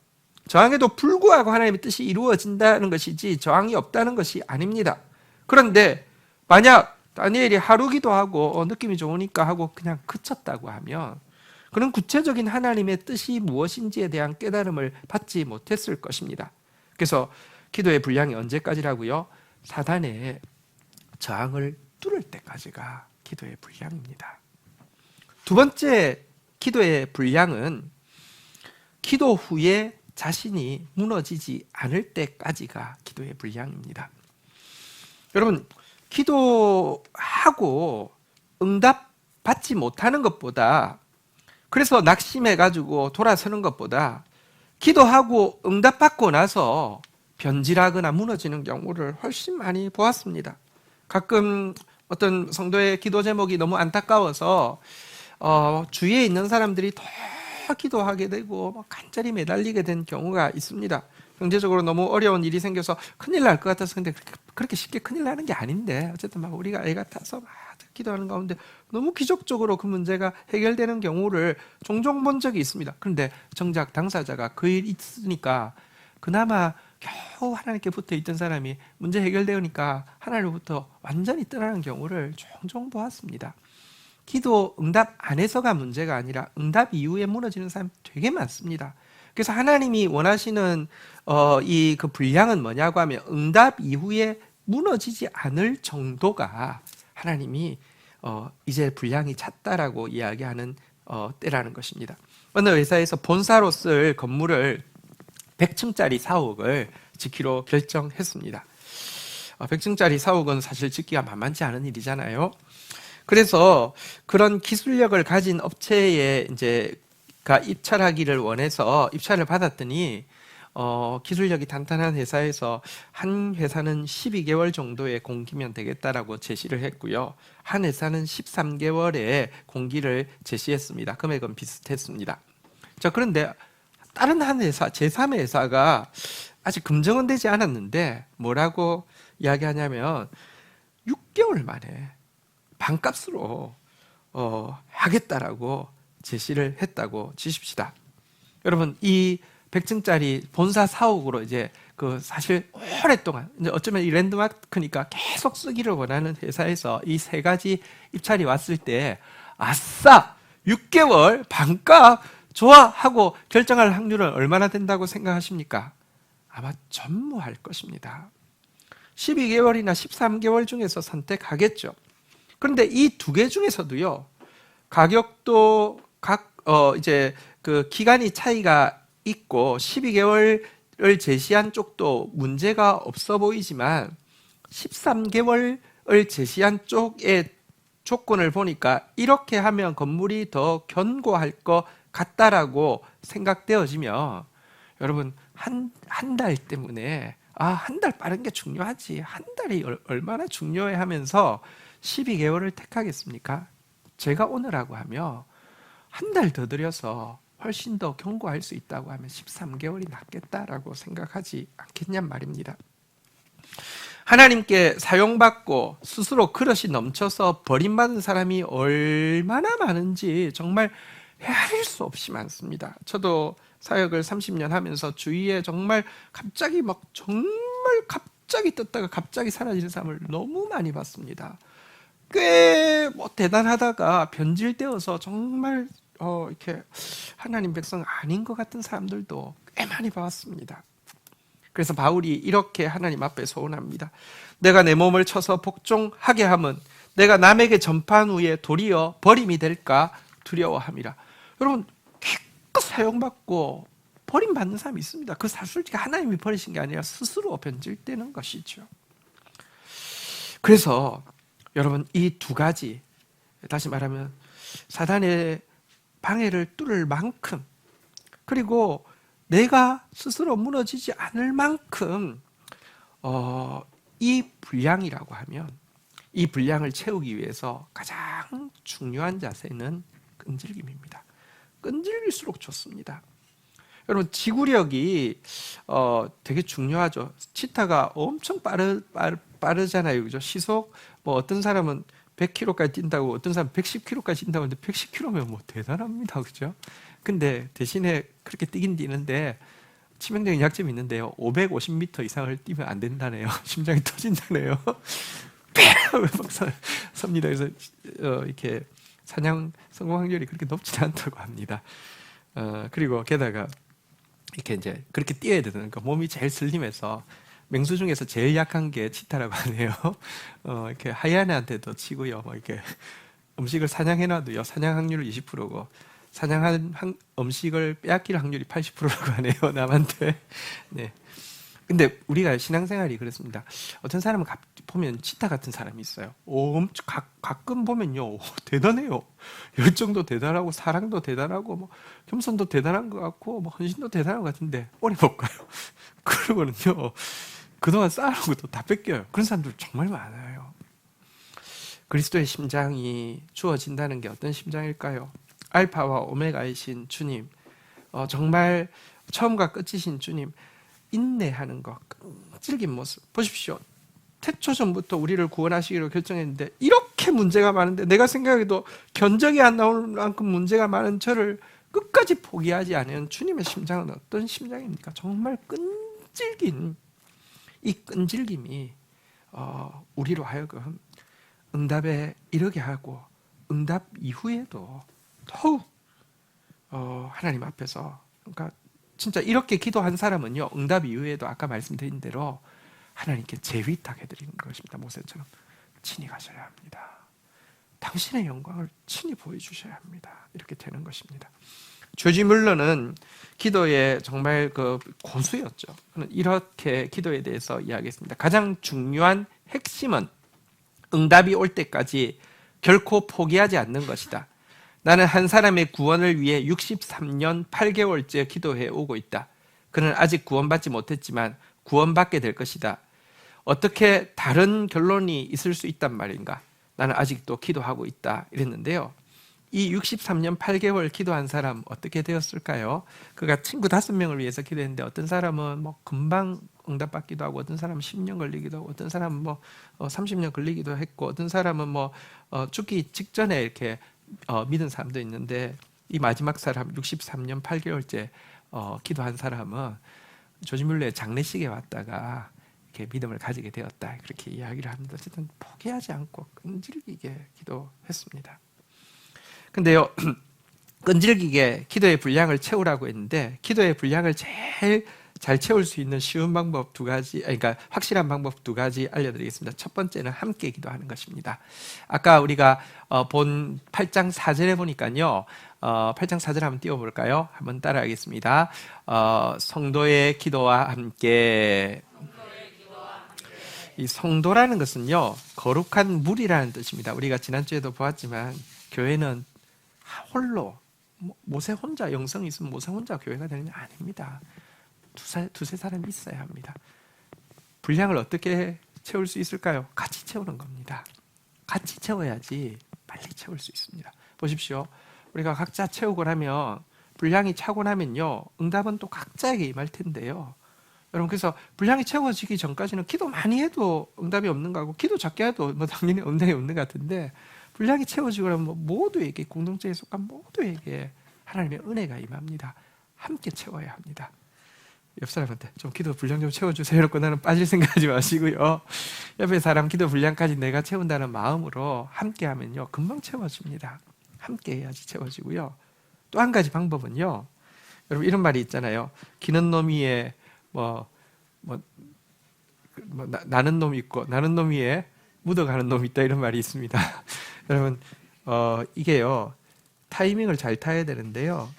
저항에도 불구하고 하나님의 뜻이 이루어진다는 것이지 저항이 없다는 것이 아닙니다. 그런데 만약 다니엘이 하루 기도하고 느낌이 좋으니까 하고 그냥 그쳤다고 하면 그런 구체적인 하나님의 뜻이 무엇인지에 대한 깨달음을 받지 못했을 것입니다. 그래서 기도의 분량이 언제까지라고요? 사단의 저항을 뚫을 때까지가 기도의 분량입니다. 두 번째 기도의 분량은 기도 후에 자신이 무너지지 않을 때까지가 기도의 분량입니다. 여러분, 기도하고 응답 받지 못하는 것보다, 그래서 낙심해가지고 돌아서는 것보다 기도하고 응답 받고 나서 변질하거나 무너지는 경우를 훨씬 많이 보았습니다. 가끔 어떤 성도의 기도 제목이 너무 안타까워서 주위에 있는 사람들이 더 기도하게 되고 간절히 매달리게 된 경우가 있습니다. 경제적으로 너무 어려운 일이 생겨서 큰일 날 것 같아서, 근데 그렇게 쉽게 큰일 나는 게 아닌데 어쨌든 막 우리가 애 같아서 막 기도하는 가운데 너무 기적적으로 그 문제가 해결되는 경우를 종종 본 적이 있습니다. 그런데 정작 당사자가 그 일 있으니까 그나마 겨우 하나님께 붙어 있던 사람이 문제 해결되니까 하나님으로부터 완전히 떠나는 경우를 종종 보았습니다. 기도 응답 안에서가 문제가 아니라 응답 이후에 무너지는 사람 되게 많습니다. 그래서 하나님이 원하시는 이 그 분량은 뭐냐고 하면 응답 이후에 무너지지 않을 정도가 하나님이 이제 분량이 찼다라고 이야기하는 때라는 것입니다. 어느 회사에서 본사로 쓸 건물을 100층짜리 사옥을 짓기로 결정했습니다. 100층짜리 사옥은 사실 짓기가 만만치 않은 일이잖아요. 그래서 그런 기술력을 가진 업체에 가 입찰하기를 원해서 입찰을 받았더니 기술력이 탄탄한 회사에서 한 회사는 12개월 정도의 공기면 되겠다라고 제시를 했고요. 한 회사는 13개월의 공기를 제시했습니다. 금액은 비슷했습니다. 자, 그런데 다른 한 회사, 제3의 회사가 아직 검증은 되지 않았는데 뭐라고 이야기하냐면 6개월 만에 반값으로 하겠다라고 제시를 했다고 치십시다. 여러분, 이 100층짜리 본사 사옥으로 이제 그 사실 오랫동안 이제 어쩌면 이 랜드마크니까 계속 쓰기를 원하는 회사에서 이 세 가지 입찰이 왔을 때 아싸 6개월 반값 좋아 하고 결정할 확률은 얼마나 된다고 생각하십니까? 아마 전무할 것입니다. 12개월이나 13개월 중에서 선택하겠죠. 그런데 이 두 개 중에서도요, 가격도 이제 그 기간이 차이가 있고 12개월을 제시한 쪽도 문제가 없어 보이지만 13개월을 제시한 쪽의 조건을 보니까 이렇게 하면 건물이 더 견고할 것 같다라고 생각되어지면 여러분 한 달 때문에 한 달 빠른 게 중요하지 한 달이 얼마나 중요해 하면서 12개월을 택하겠습니까? 제가 오늘하고 하며 한 달 더 들여서 훨씬 더 견고할 수 있다고 하면 13개월이 낫겠다라고 생각하지 않겠냔 말입니다. 하나님께 사용받고 스스로 그릇이 넘쳐서 버림받은 사람이 얼마나 많은지 정말 헤아릴 수 없이 많습니다. 저도 사역을 30년 하면서 주위에 정말 갑자기 떴다가 갑자기 사라지는 사람을 너무 많이 봤습니다. 꽤 대단하다가 변질되어서 정말 이렇게 하나님 백성 아닌 것 같은 사람들도 꽤 많이 봐왔습니다. 그래서 바울이 이렇게 하나님 앞에 소원합니다. 내가 내 몸을 쳐서 복종하게 함은 내가 남에게 전파한 후에 도리어 버림이 될까 두려워함이라. 여러분 기껏 사용받고 버림받는 사람이 있습니다. 그 솔직히 하나님이 버리신 게 아니라 스스로 변질되는 것이죠. 그래서 여러분 이 두 가지, 다시 말하면 사단의 방해를 뚫을 만큼, 그리고 내가 스스로 무너지지 않을 만큼 이 분량이라고 하면, 이 분량을 채우기 위해서 가장 중요한 자세는 끈질김입니다. 끈질길수록 좋습니다. 여러분 지구력이 되게 중요하죠. 치타가 엄청 빠르잖아요, 그죠? 시속 어떤 사람은 100km까지 뛴다고, 어떤 사람은 110km까지 뛴다고 하는데 110km면 대단합니다, 그죠? 근데 대신에 그렇게 뛰긴 뛰는데 치명적인 약점이 있는데요. 550m 이상을 뛰면 안 된다네요. 심장이 터진다네요. 섭니다. 그래서 이렇게 사냥 성공 확률이 그렇게 높지 않다고 합니다. 그리고 게다가 이렇게 이제 그렇게 뛰어야 되는 거, 몸이 제일 슬림해서 맹수 중에서 제일 약한 게 치타라고 하네요. 이렇게 하이에나한테도 치고요. 이렇게 음식을 사냥해놔도요, 사냥 확률은 20%고 사냥한 음식을 빼앗길 확률이 80%라고 하네요, 남한테. 네. 근데 우리가 신앙생활이 그렇습니다. 어떤 사람은 보면 치타 같은 사람이 있어요. 가끔 보면요, 대단해요. 열정도 대단하고 사랑도 대단하고 겸손도 대단한 것 같고 헌신도 대단한 것 같은데 오래 못 가요. 그러고는요, 그동안 쌓아놓은 것도 다 뺏겨요. 그런 사람들 정말 많아요. 그리스도의 심장이 주어진다는 게 어떤 심장일까요? 알파와 오메가이신 주님, 정말 처음과 끝이신 주님, 인내하는 것, 끈질긴 모습 보십시오. 태초전부터 우리를 구원하시기로 결정했는데 이렇게 문제가 많은데, 내가 생각해도 견적이 안 나올 만큼 문제가 많은 저를 끝까지 포기하지 않은 주님의 심장은 어떤 심장입니까? 정말 끈질긴 이 끈질김이 우리로 하여금 응답에 이르게 하고, 응답 이후에도 더욱 하나님 앞에서, 그러니까 진짜 이렇게 기도한 사람은요, 응답 이후에도 아까 말씀드린 대로 하나님께 재위탁해 드리는 것입니다. 모세처럼 친히 가셔야 합니다. 당신의 영광을 친히 보여주셔야 합니다. 이렇게 되는 것입니다. 조지 뮬러는 기도의 정말 그 고수였죠. 그는 이렇게 기도에 대해서 이야기했습니다. 가장 중요한 핵심은 응답이 올 때까지 결코 포기하지 않는 것이다. 나는 한 사람의 구원을 위해 63년 8개월째 기도해 오고 있다. 그는 아직 구원받지 못했지만 구원받게 될 것이다. 어떻게 다른 결론이 있을 수 있단 말인가? 나는 아직도 기도하고 있다. 이랬는데요. 이 63년 8개월 기도한 사람 어떻게 되었을까요? 그가 친구 5명을 위해서 기도했는데 어떤 사람은 뭐 금방 응답받기도 하고 어떤 사람은 10년 걸리기도 하고 어떤 사람은 뭐 30년 걸리기도 했고 어떤 사람은 뭐 죽기 직전에 이렇게 믿은 사람도 있는데 이 마지막 사람 63년 8개월째 기도한 사람은 조지 뮬러의 장례식에 왔다가 이렇게 믿음을 가지게 되었다. 그렇게 이야기를 합니다. 어쨌든 포기하지 않고 끈질기게 기도했습니다. 근데요, 끈질기게 기도의 분량을 채우라고 했는데 기도의 분량을 제일 잘 채울 수 있는 쉬운 방법 2가지, 그러니까 확실한 방법 2가지 알려드리겠습니다. 첫 번째는 함께 기도하는 것입니다. 아까 우리가 본 8장 4절에 보니까요, 8장 4절 한번 띄워볼까요? 한번 따라하겠습니다. 성도의 기도와 함께. 이 성도라는 것은요, 거룩한 무리라는 뜻입니다. 우리가 지난주에도 보았지만 교회는 홀로 모세 혼자 영성이 있으면 모세 혼자 교회가 되는 게 아닙니다. 두세 사람이 있어야 합니다. 분량을 어떻게 채울 수 있을까요? 같이 채우는 겁니다. 같이 채워야지 빨리 채울 수 있습니다. 보십시오. 우리가 각자 채우고 나면 분량이 차고 나면요, 응답은 또 각자에게 임할 텐데요. 여러분, 그래서 분량이 채워지기 전까지는 기도 많이 해도 응답이 없는 거고 기도 작게 해도 뭐 당연히 응답이 없는 것 같은데 분량이 채워지고 나면 모두에게, 공동체에 속한 모두에게 하나님의 은혜가 임합니다. 함께 채워야 합니다. 옆 사람한테 좀 기도 분량 좀 채워주세요. 이렇게 나는 빠질 생각하지 마시고요. 옆에 사람 기도 분량까지 내가 채운다는 마음으로 함께 하면요, 금방 채워집니다. 함께 해야지 채워지고요. 또 한 가지 방법은요, 여러분 이런 말이 있잖아요. 기는 놈 위에 나는 놈이 있고 나는 놈 위에 묻어가는 놈이 있다, 이런 말이 있습니다. 여러분 이게요, 타이밍을 잘 타야 되는데요,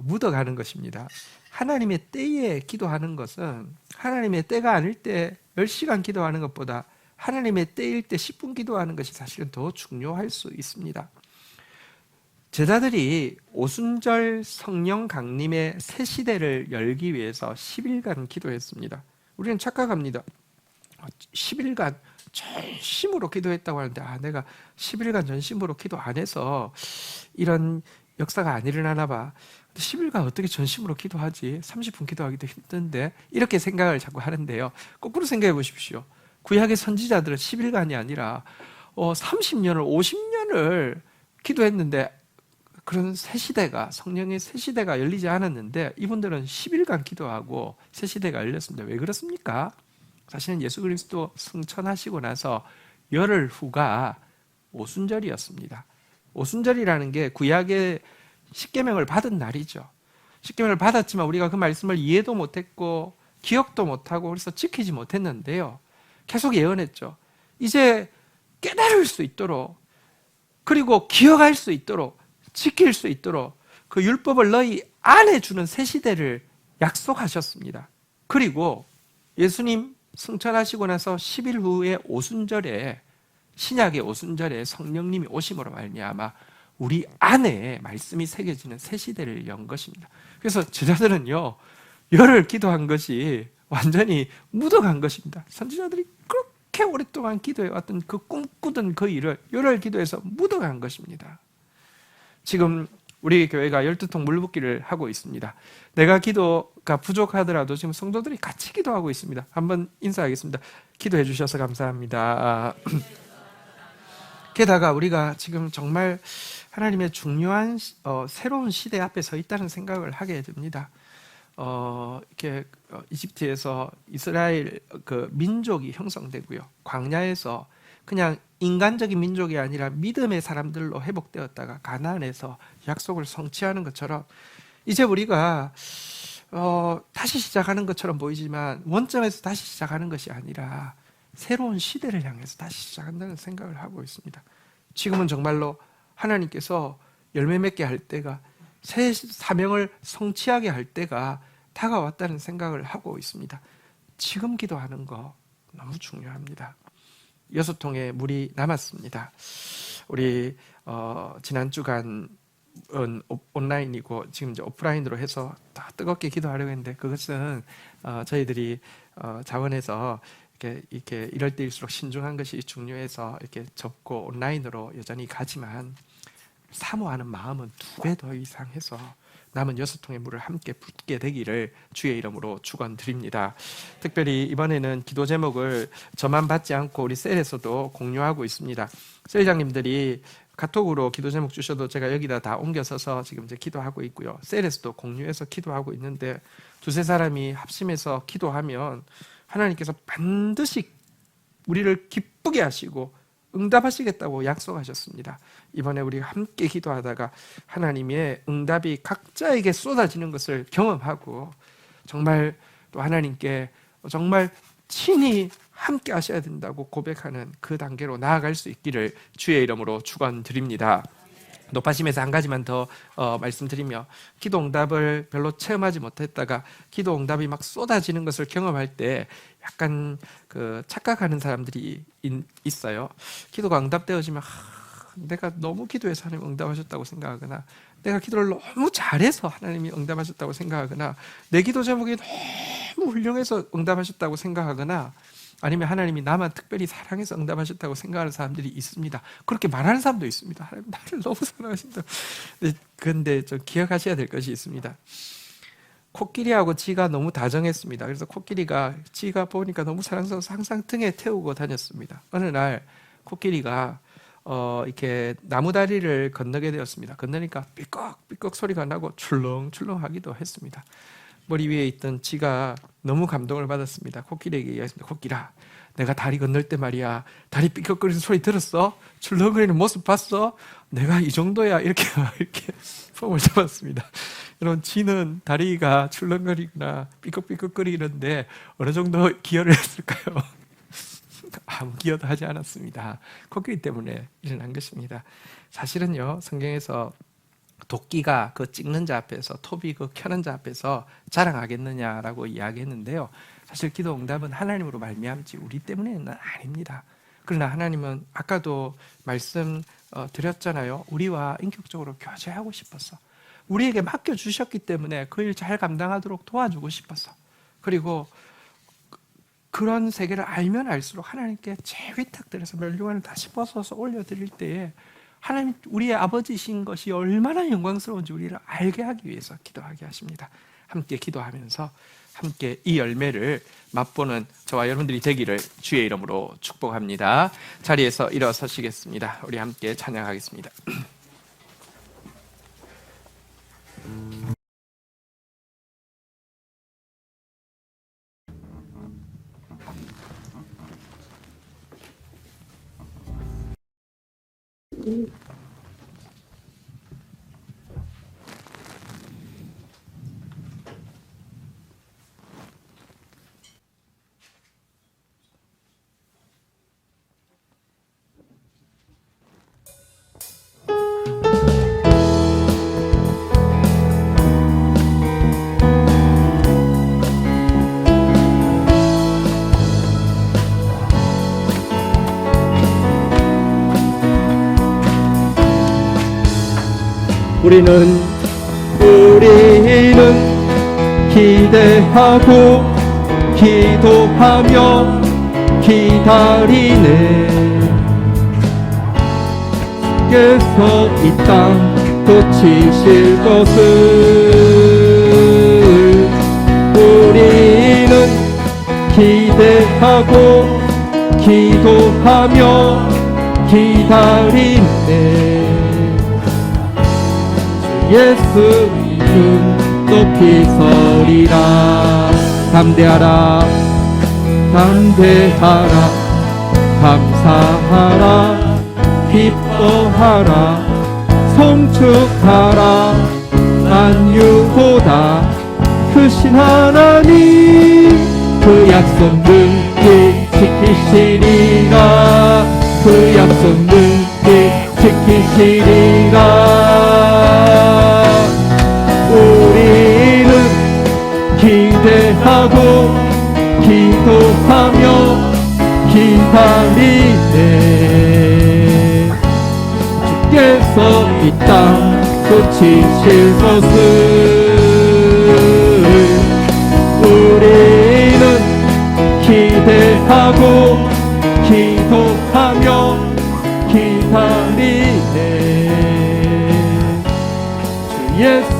묻어가는 것입니다. 하나님의 때에 기도하는 것은 하나님의 때가 아닐 때 10시간 기도하는 것보다 하나님의 때일 때 10분 기도하는 것이 사실은 더 중요할 수 있습니다. 제자들이 오순절 성령 강림의 새 시대를 열기 위해서 10일간 기도했습니다. 우리는 착각합니다. 10일간 전심으로 기도했다고 하는데 내가 10일간 전심으로 기도 안 해서 이런 역사가 안 일어나나 봐. 10일간 어떻게 전심으로 기도하지? 30분 기도하기도 힘든데, 이렇게 생각을 자꾸 하는데요. 거꾸로 생각해 보십시오. 구약의 선지자들은 10일간이 아니라 30년을 50년을 기도했는데 그런 새 시대가, 성령의 새 시대가 열리지 않았는데 이분들은 10일간 기도하고 새 시대가 열렸습니다. 왜 그렇습니까? 사실은 예수 그리스도 승천하시고 나서 열흘 후가 오순절이었습니다. 오순절이라는 게 구약의 십계명을 받은 날이죠. 십계명을 받았지만 우리가 그 말씀을 이해도 못했고 기억도 못하고 그래서 지키지 못했는데요, 계속 예언했죠. 이제 깨달을 수 있도록, 그리고 기억할 수 있도록, 지킬 수 있도록 그 율법을 너희 안에 주는 새 시대를 약속하셨습니다. 그리고 예수님 승천하시고 나서 10일 후에 오순절에, 신약의 오순절에 성령님이 오심으로 말미암아 우리 안에 말씀이 새겨지는 새 시대를 연 것입니다. 그래서 제자들은요, 열흘 기도한 것이 완전히 묻어간 것입니다. 선지자들이 그렇게 오랫동안 기도해왔던 그 꿈꾸던 그 일을 열흘 기도해서 묻어간 것입니다. 지금 우리 교회가 12통 물붓기를 하고 있습니다. 내가 기도가 부족하더라도 지금 성도들이 같이 기도하고 있습니다. 한번 인사하겠습니다. 기도해 주셔서 감사합니다. 게다가 우리가 지금 정말 하나님의 중요한 새로운 시대 앞에 서 있다는 생각을 하게 됩니다. 이렇게 이집트에서 이스라엘 그 민족이 형성되고요, 광야에서 그냥 인간적인 민족이 아니라 믿음의 사람들로 회복되었다가 가나안에서 약속을 성취하는 것처럼 이제 우리가 다시 시작하는 것처럼 보이지만 원점에서 다시 시작하는 것이 아니라 새로운 시대를 향해서 다시 시작한다는 생각을 하고 있습니다. 지금은 정말로 하나님께서 열매 맺게 할 때가 새 사명을 성취하게 할 때가 다가왔다는 생각을 하고 있습니다. 지금 기도하는 거 너무 중요합니다. 6통의 물이 남았습니다. 우리 지난 주간 온라인이고 지금 이제 오프라인으로 해서 다 뜨겁게 기도하려고 했는데 그것은 저희들이 자원해서 이렇게 이럴 때일수록 신중한 것이 중요해서 이렇게 접고 온라인으로 여전히 가지만 사모하는 마음은 2배 더 이상 해서 남은 6통의 물을 함께 붓게 되기를 주의 이름으로 축원드립니다. 특별히 이번에는 기도 제목을 저만 받지 않고 우리 셀에서도 공유하고 있습니다. 셀장님들이 카톡으로 기도 제목 주셔도 제가 여기다 다 옮겨 서서 지금 이제 기도하고 있고요. 셀에서도 공유해서 기도하고 있는데 2-3사람이 합심해서 기도하면 하나님께서 반드시 우리를 기쁘게 하시고 응답하시겠다고 약속하셨습니다. 이번에 우리 함께 기도하다가 하나님의 응답이 각자에게 쏟아지는 것을 경험하고 정말 또 하나님께 정말 친히 함께 하셔야 된다고 고백하는 그 단계로 나아갈 수 있기를 주의 이름으로 축원드립니다. 높아심에서 한 가지만 더 말씀드리며 기도 응답을 별로 체험하지 못했다가 기도 응답이 막 쏟아지는 것을 경험할 때 약간 착각하는 사람들이 있어요. 기도가 응답되어지면 내가 너무 기도해서 하나님 응답하셨다고 생각하거나 내가 기도를 너무 잘해서 하나님이 응답하셨다고 생각하거나 내 기도 제목이 너무 훌륭해서 응답하셨다고 생각하거나 아니면 하나님이 나만 특별히 사랑해서 응답하셨다고 생각하는 사람들이 있습니다. 그렇게 말하는 사람도 있습니다. 하나님 나를 너무 사랑하신다. 그런데 좀 기억하셔야 될 것이 있습니다. 코끼리하고 쥐가 너무 다정했습니다. 그래서 코끼리가 쥐가 보니까 너무 사랑스러워서 항상 등에 태우고 다녔습니다. 어느 날 코끼리가 이렇게 나무다리를 건너게 되었습니다. 건너니까 삐걱삐걱 소리가 나고 출렁출렁하기도 했습니다. 머리 위에 있던 쥐가 너무 감동을 받았습니다. 코끼리에게 얘기했습니다. 코끼라, 내가 다리 건널 때 말이야, 다리 삐걱거리는 소리 들었어? 출렁거리는 모습 봤어? 내가 이 정도야. 이렇게 폼을 잡았습니다. 여러분, 쥐는 다리가 출렁거리거나 삐걱삐걱거리는데 어느 정도 기여를 했을까요? 아무 기여도 하지 않았습니다. 코끼리 때문에 일어난 것입니다. 사실은요, 성경에서 도끼가 그 찍는 자 앞에서, 톱이 그 켜는 자 앞에서 자랑하겠느냐라고 이야기했는데요. 사실 기도 응답은 하나님으로 말미암지 우리 때문에는 아닙니다. 그러나 하나님은 아까도 말씀 드렸잖아요. 우리와 인격적으로 교제하고 싶어서, 우리에게 맡겨주셨기 때문에 그 일 잘 감당하도록 도와주고 싶어서, 그리고 그런 세계를 알면 알수록 하나님께 재위탁드려서 멸류관을 다시 벗어서 올려드릴 때에 하나님 우리의 아버지신 것이 얼마나 영광스러운지 우리를 알게 하기 위해서 기도하게 하십니다. 함께 기도하면서 함께 이 열매를 맛보는 저와 여러분들이 되기를 주의 이름으로 축복합니다. 자리에서 일어서시겠습니다. 우리 함께 찬양하겠습니다. 우리는 기대하고 기도하며 기다리네. 께서 이 땅 고치실 것을 우리는 기대하고 기도하며 기다리네. 예수 이름 높이 서리라. 담대하라 담대하라 감사하라 기뻐하라 송축하라. 만유보다 크신 하나님 그 약속 능히 지키시리라. 그 약속 능히 지키시리라. 기대하고 기도하며 기다리네. 주께서 이 땅 고치실 것을 우리는 기대하고 기도하며 기다리네. 주 예수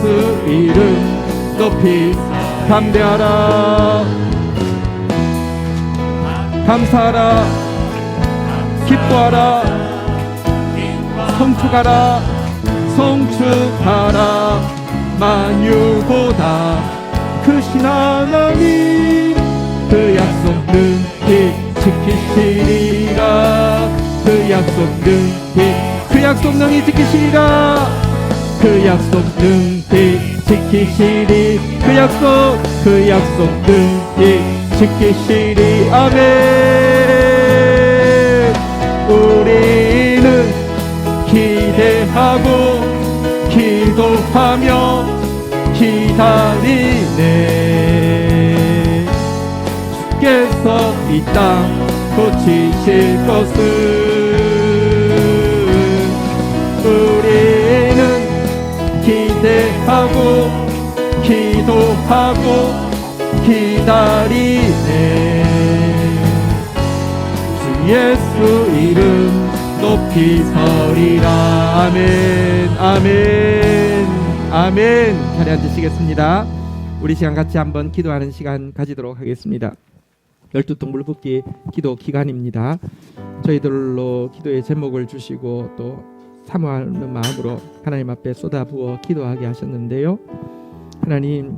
이름 높이 담대하라. 감사하라. 기뻐하라. 성축하라. 성축하라. 만유보다 크신 하나님 그 약속 능히 지키시리라. 그 약속 능히 지키시리라. 그 약속 능히 지키시리. 그 약속 능히 지키시리. 아멘. 우리는 기대하고 기도하며 기다리네. 주께서 이 땅 고치실 것을 우리는 기대하고 기도하고 기다리네. 주 예수 이름 높이 서리라. 아멘. 아멘. 아멘. 자리 앉으시겠습니다. 우리 시간 같이 한번 기도하는 시간 가지도록 하겠습니다. 12통 물붓기 기도 기간입니다. 저희들로 기도의 제목을 주시고 또 사모하는 마음으로 하나님 앞에 쏟아부어 기도하게 하셨는데요. 하나님,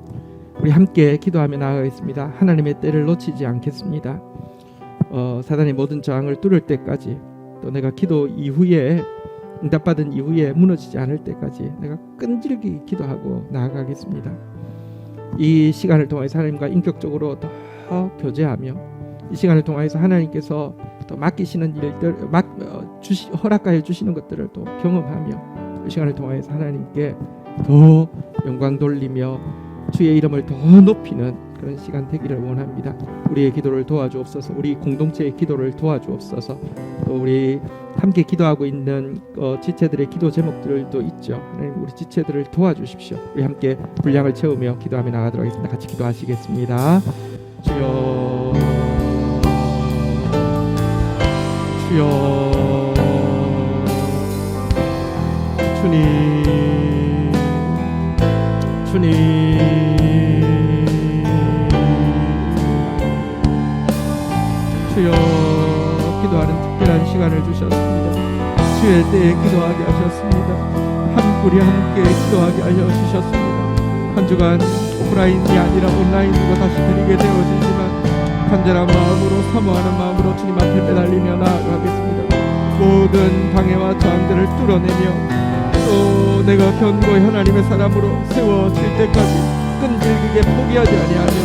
우리 함께 기도하며 나아가겠습니다. 하나님의 때를 놓치지 않겠습니다. 사단의 모든 저항을 뚫을 때까지, 또 내가 기도 이후에 응답받은 이후에 무너지지 않을 때까지 내가 끈질기게 기도하고 나아가겠습니다. 이 시간을 통해서 하나님과 인격적으로 더 교제하며, 이 시간을 통해서 하나님께서 또 맡기시는 일들, 허락하여 주시는 것들을 또 경험하며, 이 시간을 통해서 하나님께 더 영광 돌리며 주의 이름을 더 높이는 그런 시간 되기를 원합니다. 우리의 기도를 도와주옵소서. 우리 공동체의 기도를 도와주옵소서. 또 우리 함께 기도하고 있는 지체들의 기도 제목들도 있죠. 하나님, 우리 지체들을 도와주십시오. 우리 함께 분량을 채우며 기도하며 나가도록 하겠습니다. 같이 기도하시겠습니다. 주여, 주여, 주님, 주님, 주여, 기도하는 특별한 시간을 주셨습니다. 주의 때에 기도하게 하셨습니다. 한 뿌리 함께 기도하게 하여 주셨습니다. 한 주간 오프라인이 아니라 온라인으로 다시 드리게 되어지지만 간절한 마음으로, 사모하는 마음으로 주님 앞에 매달리며 나아가겠습니다. 모든 방해와 저항들을 뚫어내며 또 내가 견고히 하나님의 사람으로 세워질 때까지 끈질기게 포기하지 아니하며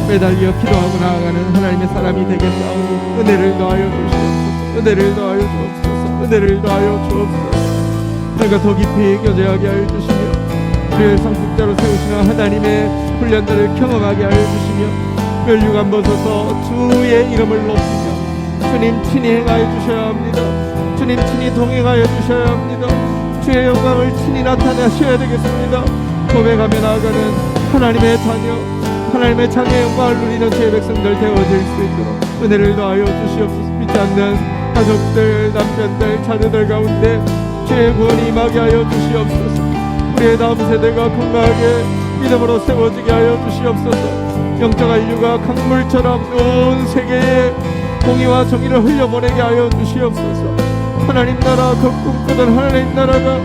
매달려 기도하고 나아가는 하나님의 사람이 되겠사오니 은혜를 더하여 주시옵소서. 은혜를 더하여 주옵소서. 은혜를 더하여 주옵소서. 내가 더 깊이 교제하게 하여 주시며 주의 상속자로 세우시는 하나님의 훈련들을 경험하게 하여 주시며 멸류관 벗어서 주의 이름을 높이며 주님 친히 행하여 주셔야 합니다. 주님 친히 동행하여 주셔야 합니다. 주의 영광을 친히 나타내셔야 되겠습니다. 고백하며 나아가는 하나님의 자녀, 하나님의 장의 영광을 누리는 주의 백성들 되어질 수 있도록 은혜를 더하여 주시옵소서. 믿지 않는 가족들, 남편들, 자녀들 가운데 주의 구원이 임하게 하여 주시옵소서. 우리의 다음 세대가 건강하게 믿음으로 세워지게 하여 주시옵소서. 영적 인류가 강물처럼 온 세계에 공의와 정의를 흘려보내게 하여 주시옵소서. 하나님 나라, 그 꿈꾸던 하나님 나라가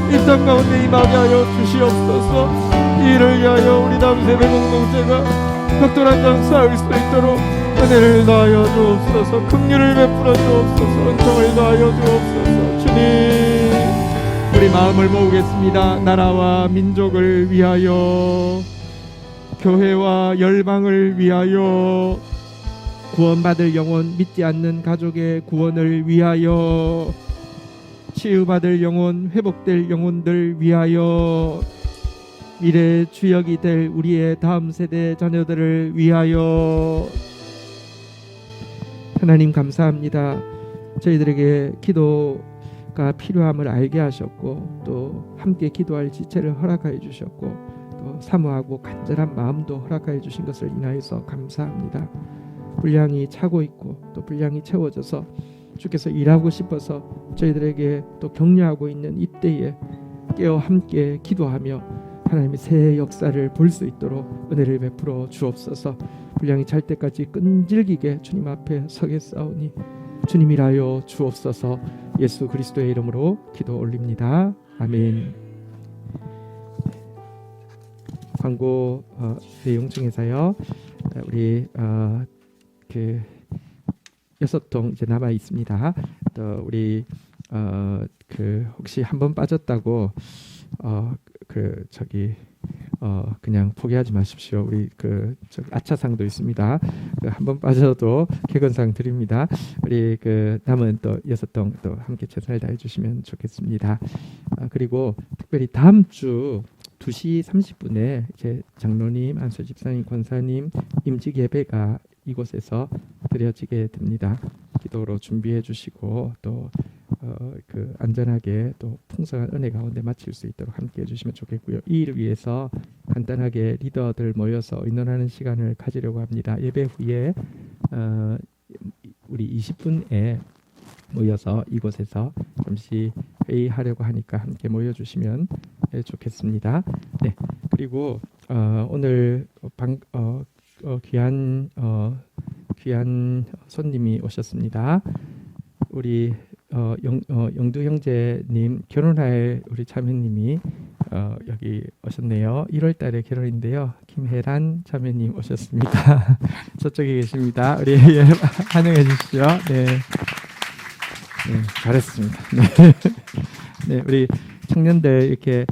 이 땅 가운데 임하게 하여 주시옵소서. 이를 위하여 우리 다음 세대 공동체가 벽돌 장 쌓을 수 있도록 은혜를 더하여 주옵소서. 긍휼을 베풀어 주옵소서. 은총을 더하여 주옵소서. 주님, 우리 마음을 모으겠습니다. 나라와 민족을 위하여, 교회와 열방을 위하여, 구원받을 영혼, 믿지 않는 가족의 구원을 위하여, 치유받을 영혼, 회복될 영혼들 위하여, 미래 주역이 될 우리의 다음 세대 자녀들을 위하여. 하나님 감사합니다. 저희들에게 기도가 필요함을 알게 하셨고 또 함께 기도할 지체를 허락하여 주셨고 또 사모하고 간절한 마음도 허락하여 주신 것을 인하여서 감사합니다. 분량이 차고 있고 또 분량이 채워져서 주께서 일하고 싶어서 저희들에게 또 격려하고 있는 이때에 깨어 함께 기도하며 하나님의 새 역사를 볼 수 있도록 은혜를 베풀어 주옵소서. 분량이 찰 때까지 끈질기게 주님 앞에 서겠사오니 주님이라여 주옵소서. 예수 그리스도의 이름으로 기도 올립니다. 아멘. 광고 내용 중에서요, 우리 그 6통 이제 남아 있습니다. 또 우리 그 혹시 한번 빠졌다고 그냥 포기하지 마십시오. 우리 아차상도 있습니다. 한번 빠져도 개건상 드립니다. 우리 남은 또 6통 또 함께 최선을 다해 주시면 좋겠습니다. 그리고 특별히 다음 주 2시 30분에 이제 장로님, 안수 집사님, 권사님 임직 예배가 이곳에서 드려지게 됩니다. 기도로 준비해 주시고 또 안전하게 또 풍성한 은혜 가운데 마칠 수 있도록 함께 해주시면 좋겠고요. 이 일을 위해서 간단하게 리더들 모여서 의논하는 시간을 가지려고 합니다. 예배 후에 우리 20분에 모여서 이곳에서 잠시 회의하려고 하니까 함께 모여주시면 좋겠습니다. 네, 그리고 오늘 귀한 손님이 오셨습니다. 우리 영두 형제님 결혼할 우리 자매님이 여기 오셨네요. 1월달에 결혼인데요. 김혜란 자매님 오셨습니다. 저쪽에 계십니다. 우리 환영해 주시죠. 네, 잘했습니다. 네, 우리 청년들 이렇게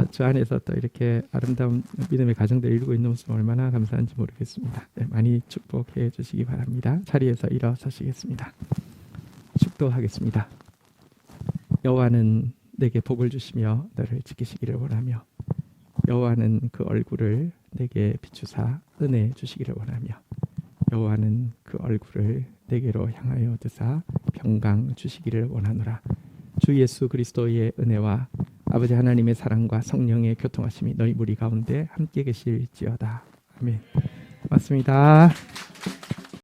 저 안에서 또 이렇게 아름다운 믿음의 가정들 이루고 있는 모습 얼마나 감사한지 모르겠습니다. 네, 많이 축복해 주시기 바랍니다. 자리에서 일어서시겠습니다. 축도하겠습니다. 여호와는 내게 복을 주시며 너를 지키시기를 원하며 여호와는 그 얼굴을 내게 비추사 은혜 주시기를 원하며 여호와는 그 얼굴을 내게로 향하여 드사 평강 주시기를 원하노라. 주 예수 그리스도의 은혜와 아버지 하나님의 사랑과 성령의 교통하심이 너희 무리 가운데 함께 계실지어다. 아멘. 고맙습니다.